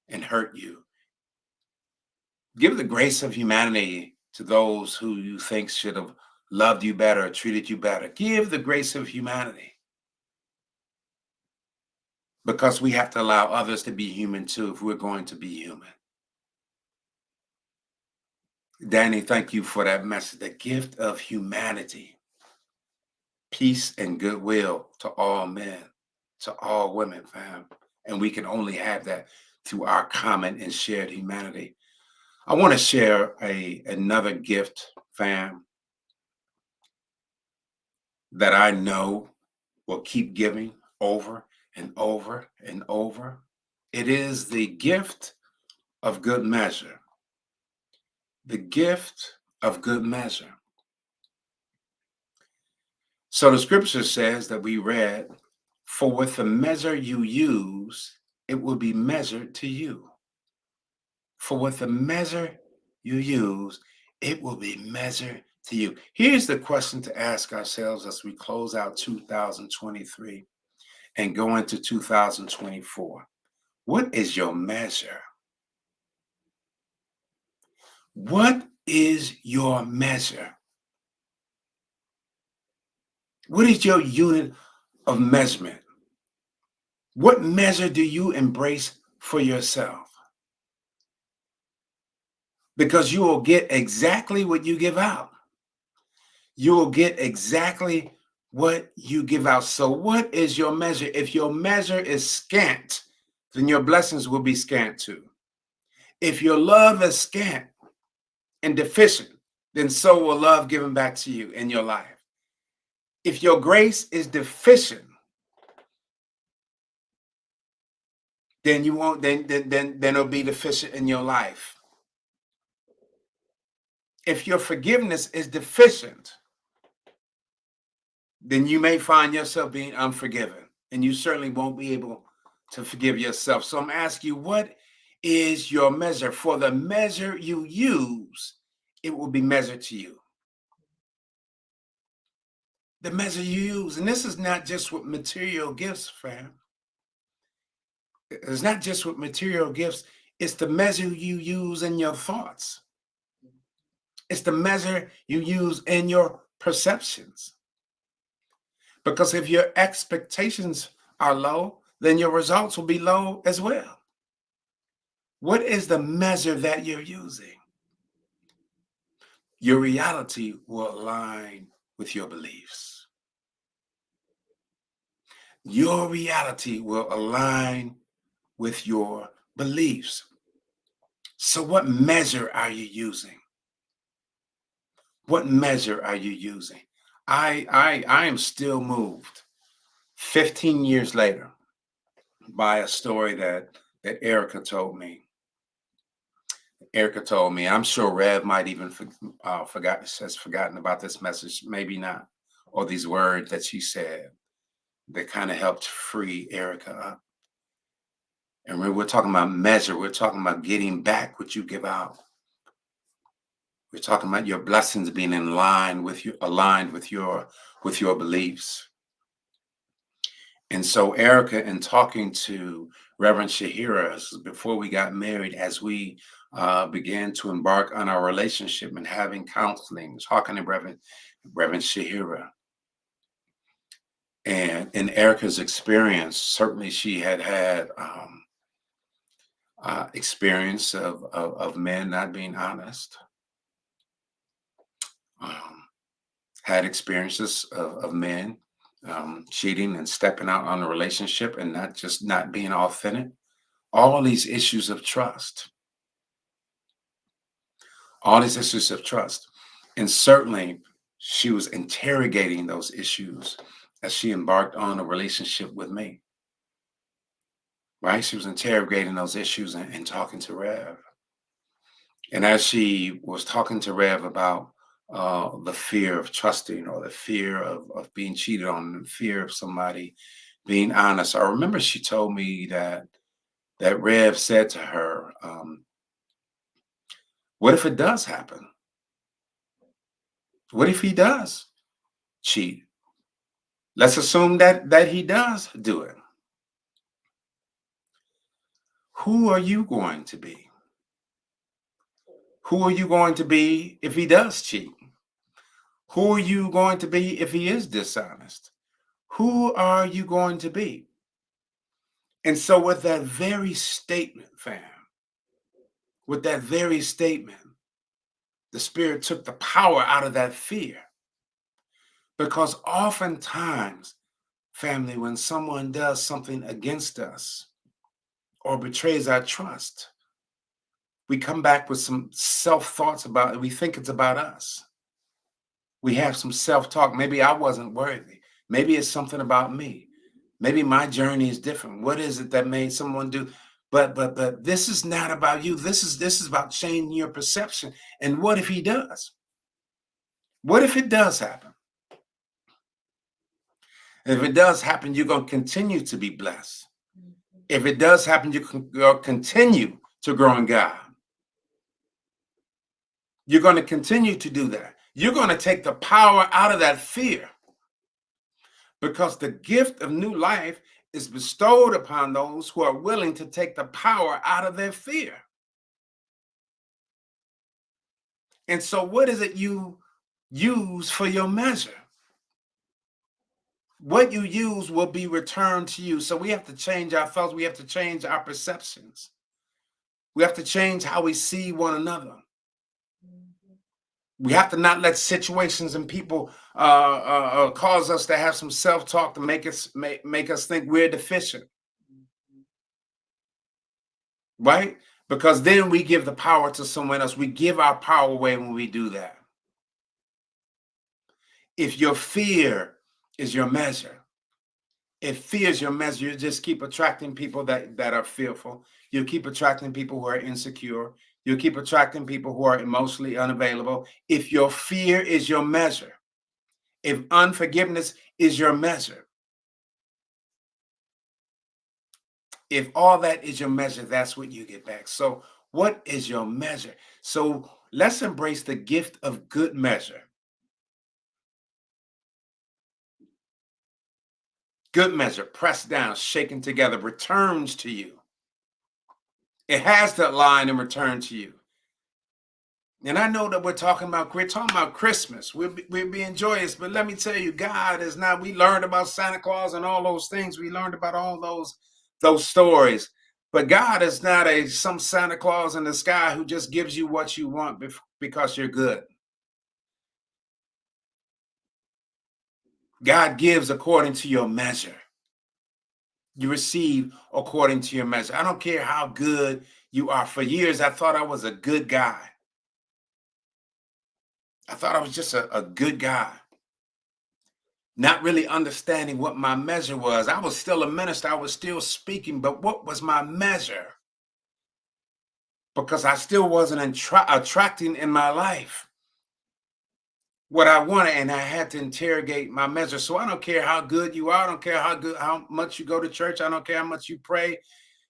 and hurt you. Give the grace of humanity to those who you think should have loved you better or treated you better. Give the grace of humanity. Because we have to allow others to be human too if we're going to be human. Danny, thank you for that message. The gift of humanity. Peace and goodwill to all men, to all women, fam. And we can only have that through our common and shared humanity. I want to share another gift, fam, that I know will keep giving over and over and over. It is the gift of good measure. The gift of good measure. So the scripture says that we read, for with the measure you use, it will be measured to you. For with the measure you use, it will be measured to you. Here's the question to ask ourselves as we close out 2023 and go into 2024. What is your measure? What is your measure? What is your unit of measurement? What measure do you embrace for yourself? Because you will get exactly what you give out. You will get exactly what you give out. So what is your measure? If your measure is scant, then your blessings will be scant too. If your love is scant and deficient, then so will love given back to you in your life. If your grace is deficient, then you won't, then it'll be deficient in your life. If your forgiveness is deficient, then you may find yourself being unforgiven, and you certainly won't be able to forgive yourself. So I'm asking you, what is your measure? For the measure you use, it will be measured to you. The measure you use, and this is not just with material gifts, fam. It's not just with material gifts, it's the measure you use in your thoughts. It's the measure you use in your perceptions. Because if your expectations are low, then your results will be low as well. What is the measure that you're using? Your reality will align with your beliefs. Your reality will align with your beliefs. So what measure are you using? What measure are you using? I am still moved 15 years later by a story that Erica told me. Erica told me. I'm sure Rev might even has forgotten about this message, maybe not, or these words that she said that kind of helped free Erica up. And when we're talking about measure, we're talking about getting back what you give out. We're talking about your blessings being in line with you, aligned with your beliefs. And so, Erica, in talking to Reverend Shahira before we got married, as we began to embark on our relationship and having counseling, talking to Reverend Shahira, and in Erica's experience, certainly she had experience of men not being honest, um, had experiences of men cheating and stepping out on a relationship and not being authentic. All these issues of trust, all these issues of trust. And certainly she was interrogating those issues as she embarked on a relationship with me, right? She was interrogating those issues and talking to Rev. And as she was talking to Rev about the fear of trusting or the fear of being cheated on, the fear of somebody being honest, I remember she told me that Rev said to her, what if it does happen? What if he does cheat? Let's assume that he does do it. Who are you going to be? Who are you going to be if he does cheat? Who are you going to be if he is dishonest? Who are you going to be? And so, with that very statement, fam, with that very statement, the Spirit took the power out of that fear. Because oftentimes, family, when someone does something against us or betrays our trust, we come back with some self thoughts about it. We think it's about us. We have some self talk. Maybe I wasn't worthy. Maybe it's something about me. Maybe my journey is different. What is it that made someone do? But this is not about you. This is about changing your perception. And what if he does? What if it does happen? If it does happen, you're going to continue to be blessed. If it does happen, you'll continue to grow in God. You're going to continue to do that. You're going to take the power out of that fear, because the gift of new life is bestowed upon those who are willing to take the power out of their fear. And so, what is it you use for your measure? What you use will be returned to you. So, we have to change our thoughts. We have to change our perceptions. We have to change how we see one another. We have to not let situations and people cause us to have some self-talk to make us think we're deficient, right? Because then we give the power to someone else. We give our power away when we do that. If your fear is your measure, if fear is your measure, you just keep attracting people that are fearful. You keep attracting people who are insecure. You keep attracting people who are emotionally unavailable. If your fear is your measure, if unforgiveness is your measure, if all that is your measure, that's what you get back. So, what is your measure? So, let's embrace the gift of good measure. Good measure, pressed down, shaken together, returns to you. It has to align and return to you. And I know that we're talking about Christmas. We're being joyous, but let me tell you, God is not. We learned about Santa Claus and all those things. We learned about all those stories. But God is not some Santa Claus in the sky who just gives you what you want because you're good. God gives according to your measure. You receive according to your measure. I don't care how good you are. For years, I thought I was a good guy. I thought I was just a good guy, not really understanding what my measure was. I was still a minister. I was still speaking, but what was my measure? Because I still wasn't attracting in my life what I wanted, and I had to interrogate my measure. So I don't care how good you are. I don't care how much you go to church. I don't care how much you pray.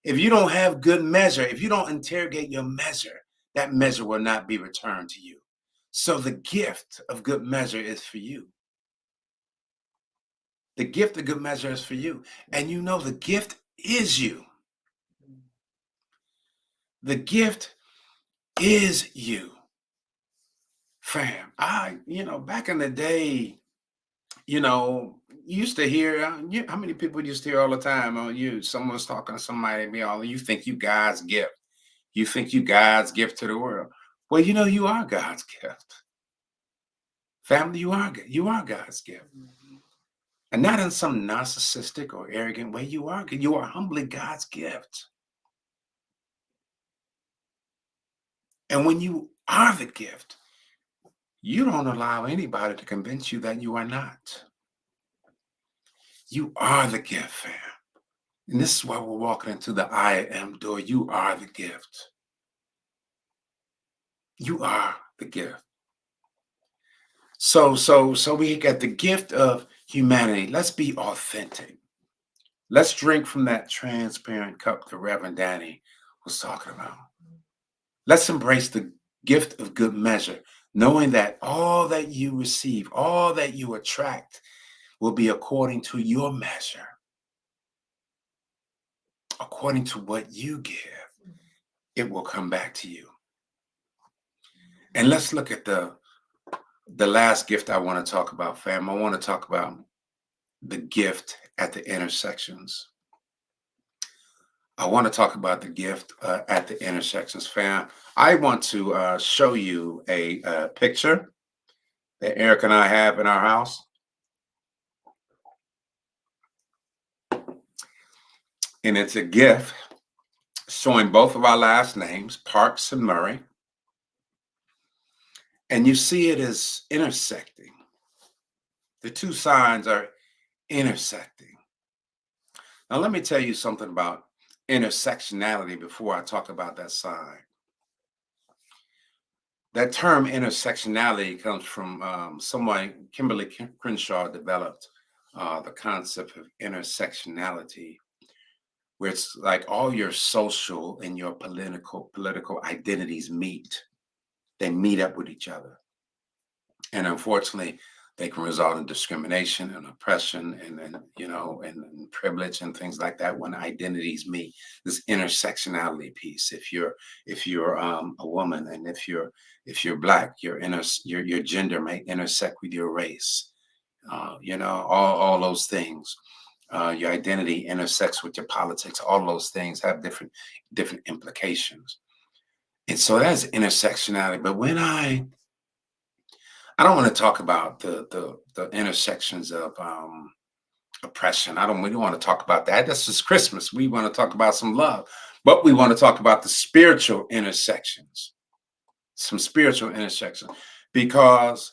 If you don't have good measure, if you don't interrogate your measure, that measure will not be returned to you. So the gift of good measure is for you. The gift of good measure is for you. And you know the gift is you. The gift is you. Fam, back in the day, you used to hear, how many people used to hear all the time on someone's talking to somebody, you think you God's gift. You think you God's gift to the world. Well, you are God's gift. Family, you are God's gift. And not in some narcissistic or arrogant way. You are humbly God's gift. And when you are the gift, you don't allow anybody to convince you that you are not. You are the gift, fam. And this is why we're walking into the I am door. You are the gift. You are the gift. So we got the gift of humanity. Let's be authentic. Let's drink from that transparent cup the Reverend Danny was talking about. Let's embrace the gift of good measure, knowing that all that you receive, all that you attract will be according to your measure, according to what you give. It will come back to you. And let's look at the last gift I want to talk about, fam. I want to talk about the gift at the intersections. I want to talk about the gift at the intersections, fam. I want to show you a picture that Eric and I have in our house. And it's a gift showing both of our last names, Parks and Murray. And you see it as intersecting. The two signs are intersecting. Now, let me tell you something about intersectionality before I talk about that sign. That term intersectionality comes from someone, Kimberly Crenshaw developed the concept of intersectionality, where it's like all your social and your political identities meet. They meet up with each other. And unfortunately, they can result in discrimination and oppression and privilege and things like that when identities meet. This intersectionality piece. If you're a woman, and if you're Black, your gender may intersect with your race. All those things. Your identity intersects with your politics. All those things have different implications. And so that's intersectionality. But when I don't want to talk about the intersections of oppression. We don't want to talk about that. This is Christmas. We want to talk about some love, but we want to talk about the spiritual intersections, some spiritual intersections, because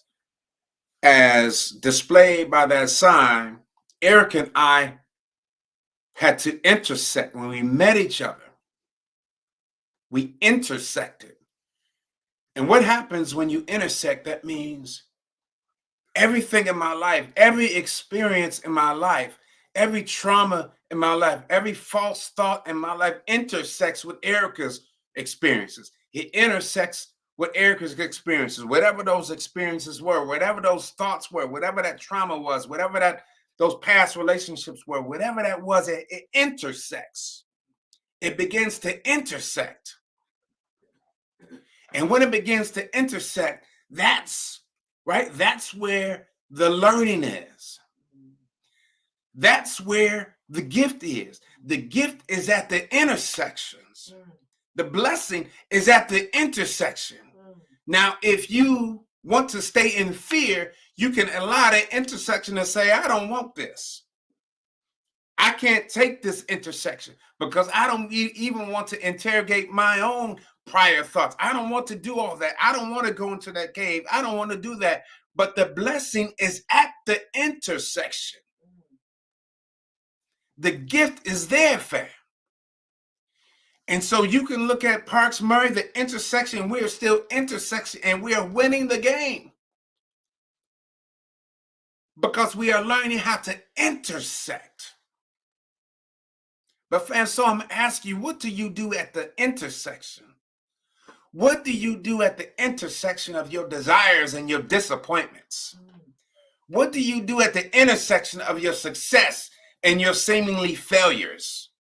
as displayed by that sign, Eric and I had to intersect when we met each other. We intersected. And what happens when you intersect? That means everything in my life, every experience in my life, every trauma in my life, every false thought in my life intersects with Erica's experiences. It intersects with Erica's experiences, whatever those experiences were, whatever those thoughts were, whatever that trauma was, whatever those past relationships were, whatever that was, it intersects. It begins to intersect. And when it begins to intersect, that's where the learning is. That's where the gift is. The gift is at the intersections. The blessing is at the intersection. Now, if you want to stay in fear, you can allow that intersection to say, I don't want this. I can't take this intersection because I don't even want to interrogate my own prior thoughts. I don't want to do all that. I don't want to go into that cave. I don't want to do that. But the blessing is at the intersection. The gift is there, fam. And so you can look at Parks Murray, the intersection. We are still intersection, and we are winning the game because we are learning how to intersect. But fam, so I'm asking you, what do you do at the intersection? What do you do at the intersection of your desires and your disappointments? What do you do at the intersection of your success and your seemingly failures?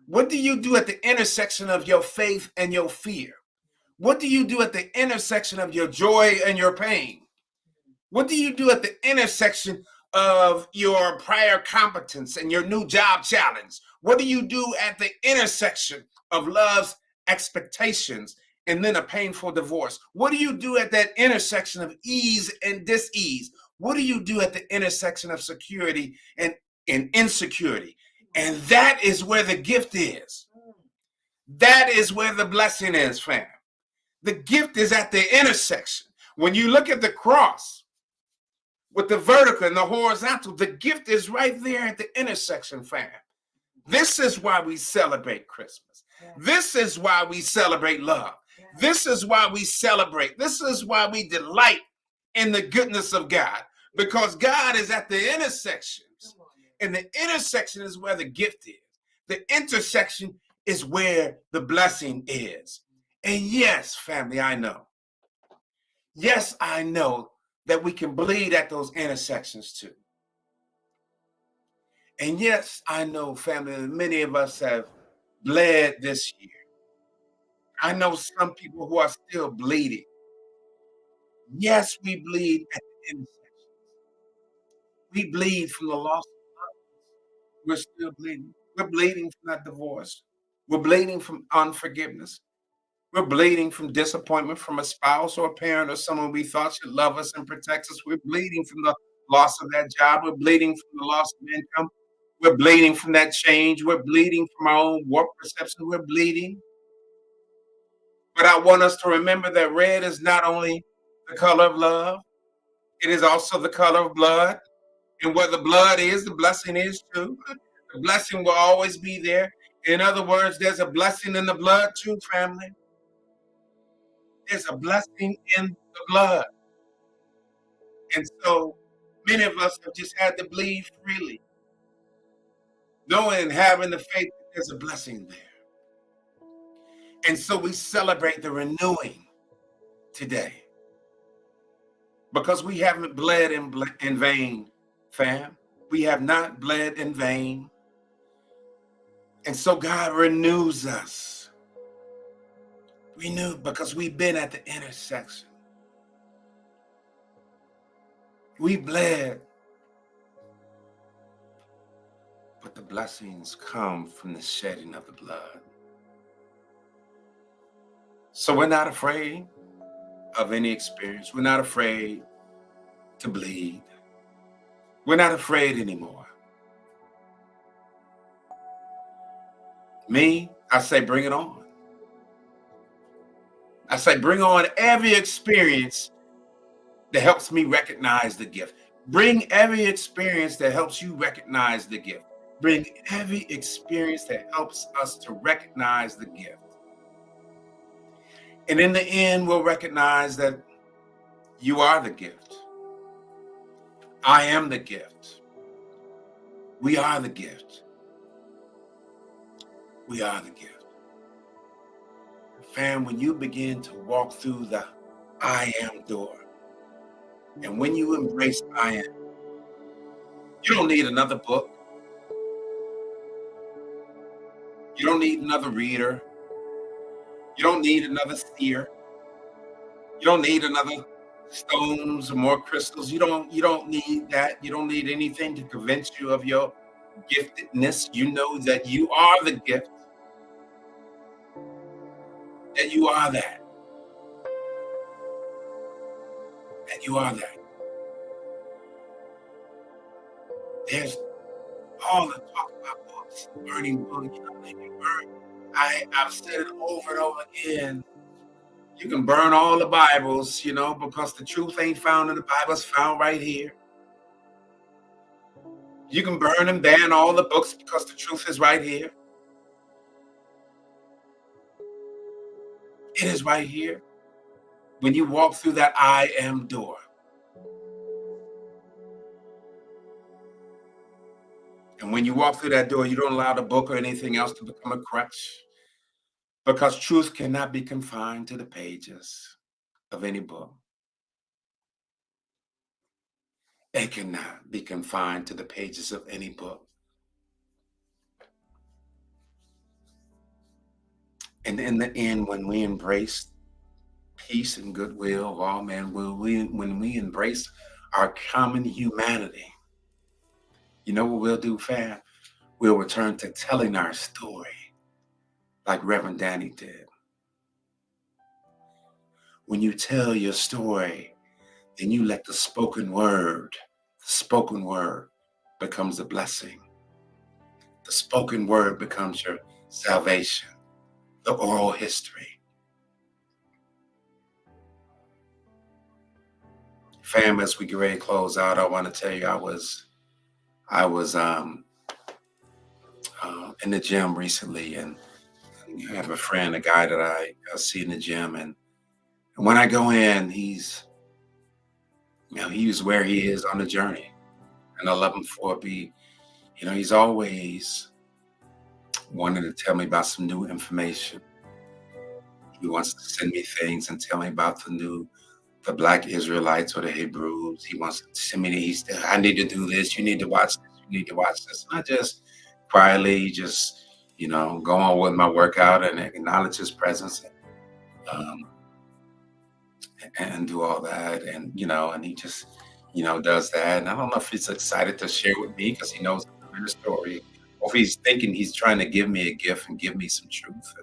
What do you do at the intersection of your faith and your fear? What do you do at the intersection of your joy and your pain? What do you do at the intersection of your prior competence and your new job challenge? What do you do at the intersection of love's expectations and then a painful divorce? What do you do at that intersection of ease and dis-ease? What do you do at the intersection of security and insecurity? And that is where the gift is. That is where the blessing is, fam. The gift is at the intersection. When you look at the cross with the vertical and the horizontal, the gift is right there at the intersection, fam. This is why we celebrate Christmas. This is why we celebrate love. This is why we celebrate. This is why we delight in the goodness of God, because God is at the intersections. And the intersection is where the gift is. The intersection is where the blessing is. And yes, family, I know. Yes, I know that we can bleed at those intersections too. And yes, I know, family, that many of us have bled this year. I know some people who are still bleeding. Yes, we bleed at the intersections. We bleed from the loss of love. We're still bleeding. We're bleeding from that divorce. We're bleeding from unforgiveness. We're bleeding from disappointment from a spouse or a parent or someone we thought should love us and protect us. We're bleeding from the loss of that job. We're bleeding from the loss of income. We're bleeding from that change. We're bleeding from our own warped perception. We're bleeding. But I want us to remember that red is not only the color of love, it is also the color of blood. And where the blood is, the blessing is too. The blessing will always be there. In other words, there's a blessing in the blood too, family. There's a blessing in the blood. And so many of us have just had to bleed freely, knowing and having the faith that there's a blessing there. And so we celebrate the renewing today because we haven't bled in vain, fam. We have not bled in vain. And so God renews us. Renew because we've been at the intersection. We bled, but the blessings come from the shedding of the blood. So we're not afraid of any experience. We're not afraid to bleed. We're not afraid anymore. Me, I say bring it on. I say bring on every experience that helps me recognize the gift. Bring every experience that helps you recognize the gift. Bring every experience that helps us to recognize the gift. And in the end, we'll recognize that you are the gift. I am the gift. We are the gift. We are the gift. Fam, when you begin to walk through the I am door, and when you embrace I am, you don't need another book. You don't need another reader. You don't need another seer. You don't need another stones or more crystals. You don't need that. You don't need anything to convince you of your giftedness. You know that you are the gift. That you are that. That you are that. There's all the talk about books, burning books, they can burn. I've said it over and over again. You can burn all the Bibles, because the truth ain't found in the Bible, it's found right here. You can burn and ban all the books because the truth is right here. It is right here. When you walk through that I am door. And when you walk through that door, you don't allow the book or anything else to become a crutch, because truth cannot be confined to the pages of any book. It cannot be confined to the pages of any book. And in the end, when we embrace peace and goodwill of all men, when we embrace our common humanity, you know what we'll do, fam? We'll return to telling our story like Reverend Danny did. When you tell your story, then you let the spoken word becomes a blessing. The spoken word becomes your salvation, the oral history. Fam, as we get ready to close out, I want to tell you I was in the gym recently, and I have a friend, a guy that I see in the gym, and when I go in, he's where he is on the journey, and I love him for it. He's always wanting to tell me about some new information. He wants to send me things and tell me about the Black Israelites or the Hebrews. He wants to send me. I need to do this. You need to watch this. You need to watch this. And I just quietly go on with my workout and acknowledge his presence, um, and do all that. And he just, does that. And I don't know if he's excited to share with me because he knows the story, or if he's thinking he's trying to give me a gift and give me some truth.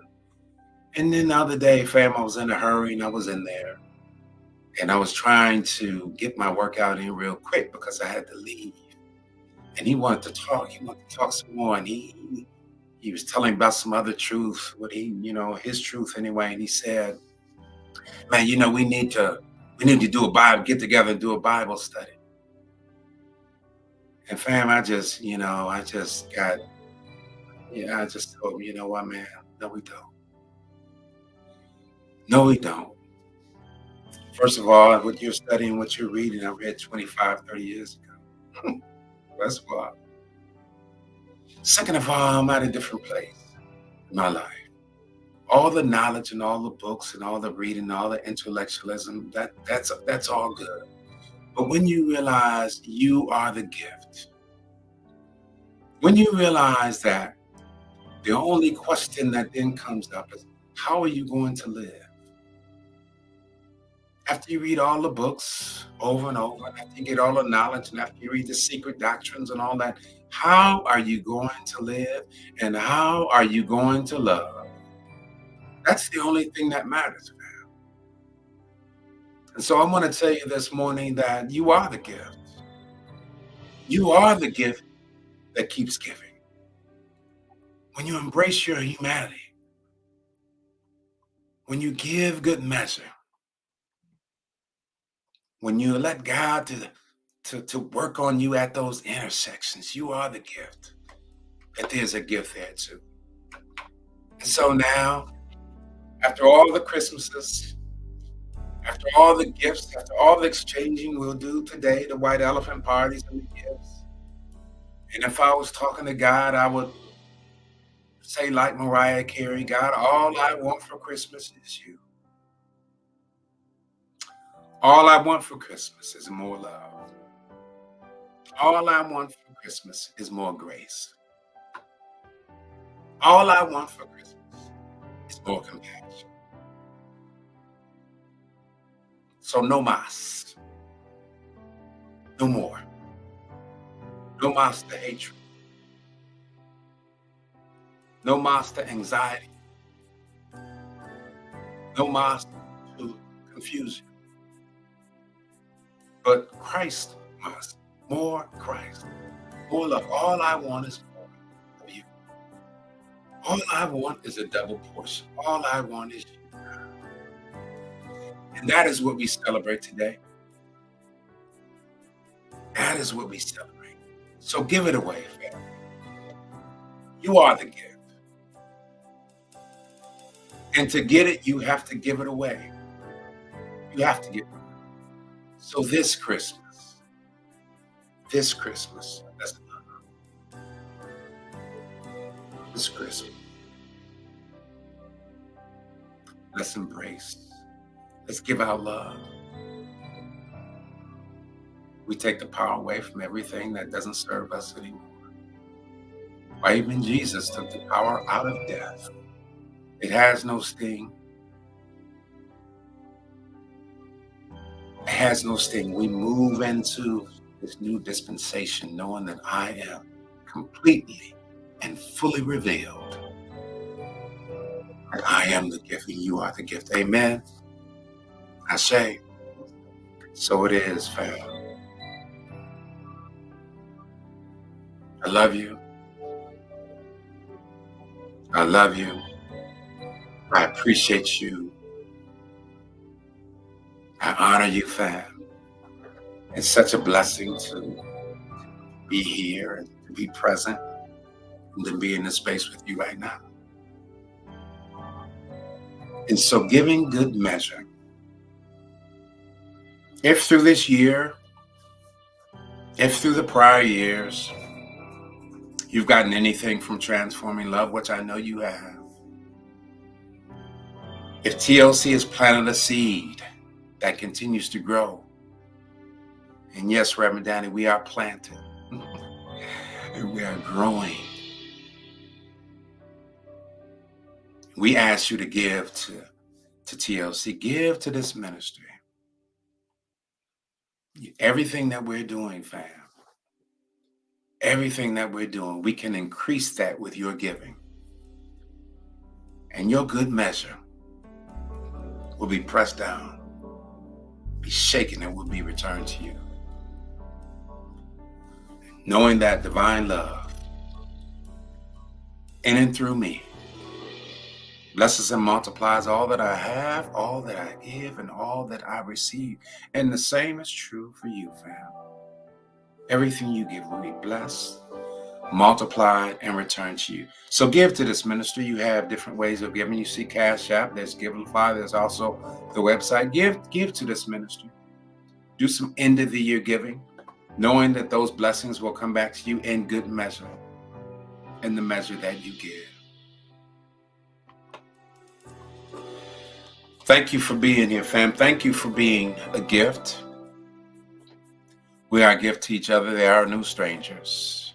And then the other day, fam, I was in a hurry and I was in there. And I was trying to get my workout in real quick because I had to leave. And he wanted to talk. He wanted to talk some more. And he was telling about some other truth, his truth anyway. And he said, man, we need to do a Bible, get together and do a Bible study. And fam, I just told him, you know what, man? No, we don't. No, we don't. First of all, what you're studying, what you're reading, I read 25, 30 years ago. That's why. Second of all, I'm at a different place in my life. All the knowledge and all the books and all the reading, all the intellectualism, that's all good. But when you realize you are the gift, when you realize that the only question that then comes up is, how are you going to live? After you read all the books over and over, after you get all the knowledge, and after you read the secret doctrines and all that, how are you going to live and how are you going to love? That's the only thing that matters, man. And so I want to tell you this morning that you are the gift. You are the gift that keeps giving. When you embrace your humanity, when you give good measure, when you let God to work on you at those intersections, you are the gift. And there's a gift there too. And so now, after all the Christmases, after all the gifts, after all the exchanging we'll do today, the white elephant parties and the gifts, and if I was talking to God, I would say like Mariah Carey, God, all I want for Christmas is you. All I want for Christmas is more love. All I want for Christmas is more grace. All I want for Christmas is more compassion. So no mas. No more. No mas to hatred. No mas to anxiety. No mas to confusion. But Christ must. More Christ. More love. All I want is more of you. All I want is a double portion. All I want is you. And that is what we celebrate today. That is what we celebrate. So give it away, family. You are the gift. And to get it, you have to give it away. You have to give it away. So this Christmas, that's this Christmas. Let's embrace. Let's give out love. We take the power away from everything that doesn't serve us anymore. Why, even Jesus took the power out of death. It has no sting. It has no sting. We move into this new dispensation knowing that I am completely and fully revealed. And I am the gift and you are the gift. Amen. I say, so it is, fam. I love you. I love you. I appreciate you. I honor you, fam. It's such a blessing to be here and to be present and to be in this space with you right now. And so giving good measure. If through this year, if through the prior years, you've gotten anything from Transforming Love, which I know you have. If TLC has planted a seed that continues to grow, and yes, Reverend Danny, we are planted and we are growing. We ask you to give to TLC, give to this ministry. Everything that we're doing, fam, everything that we're doing, we can increase that with your giving. And your good measure will be pressed down, be shaken, and will be returned to you. Knowing that divine love in and through me blesses and multiplies all that I have, all that I give, and all that I receive. And the same is true for you, fam. Everything you give will be blessed, multiplied, and returned to you. So give to this ministry. You have different ways of giving. You see CashApp, there's Givelify, there's also the website. Give to this ministry. Do some end of the year giving, knowing that those blessings will come back to you in good measure, in the measure that you give. Thank you for being here, fam. Thank you for being a gift. We are a gift to each other. There are no strangers.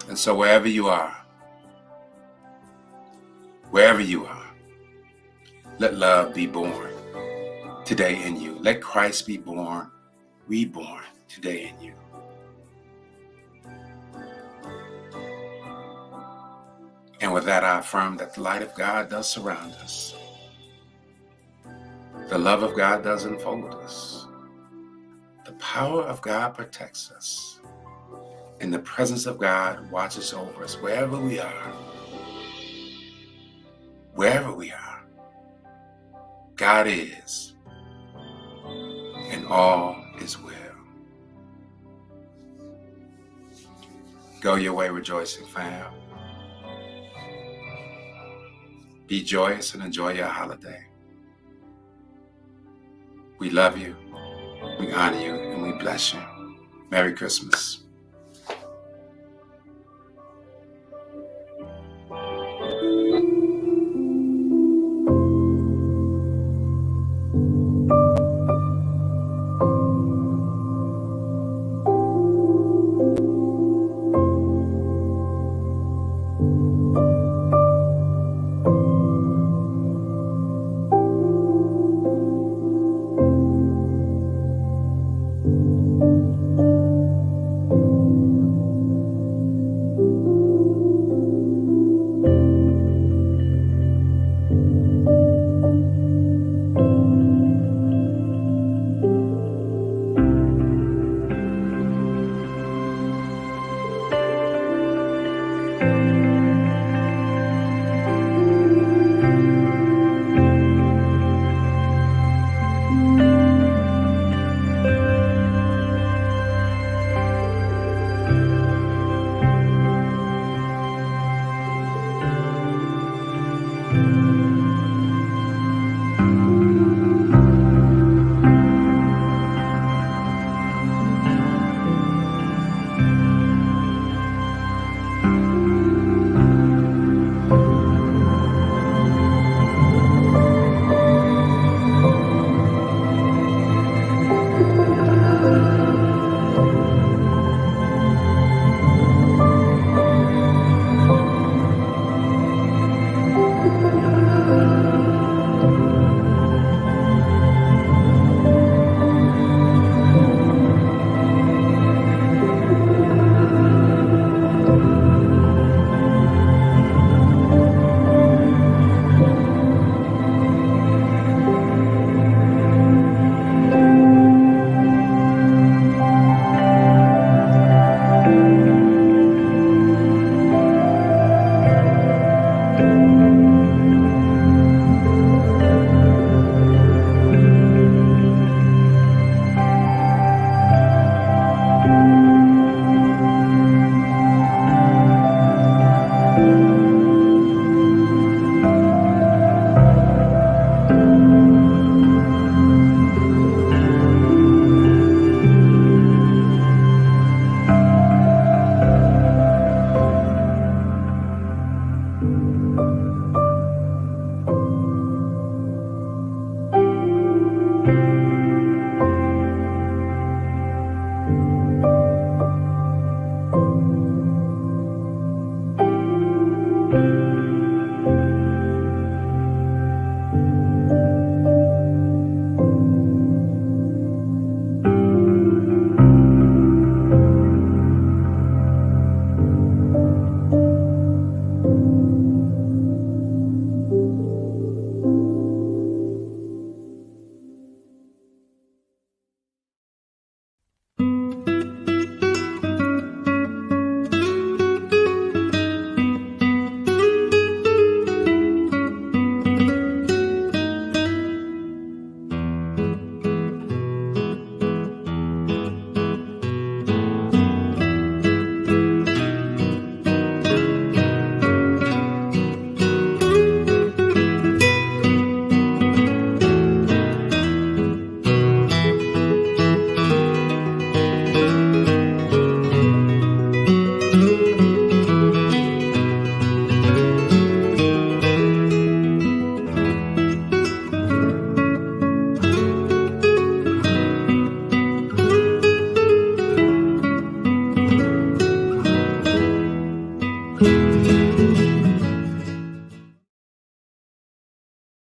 And so wherever you are, let love be born today in you. Let Christ be born, reborn today in you. And with that, I affirm that the light of God does surround us. The love of God does enfold us. The power of God protects us. And the presence of God watches over us wherever we are. Wherever we are, God is. And all is well. Go your way rejoicing, fam. Be joyous and enjoy your holiday. We love you, we honor you, and we bless you. Merry Christmas.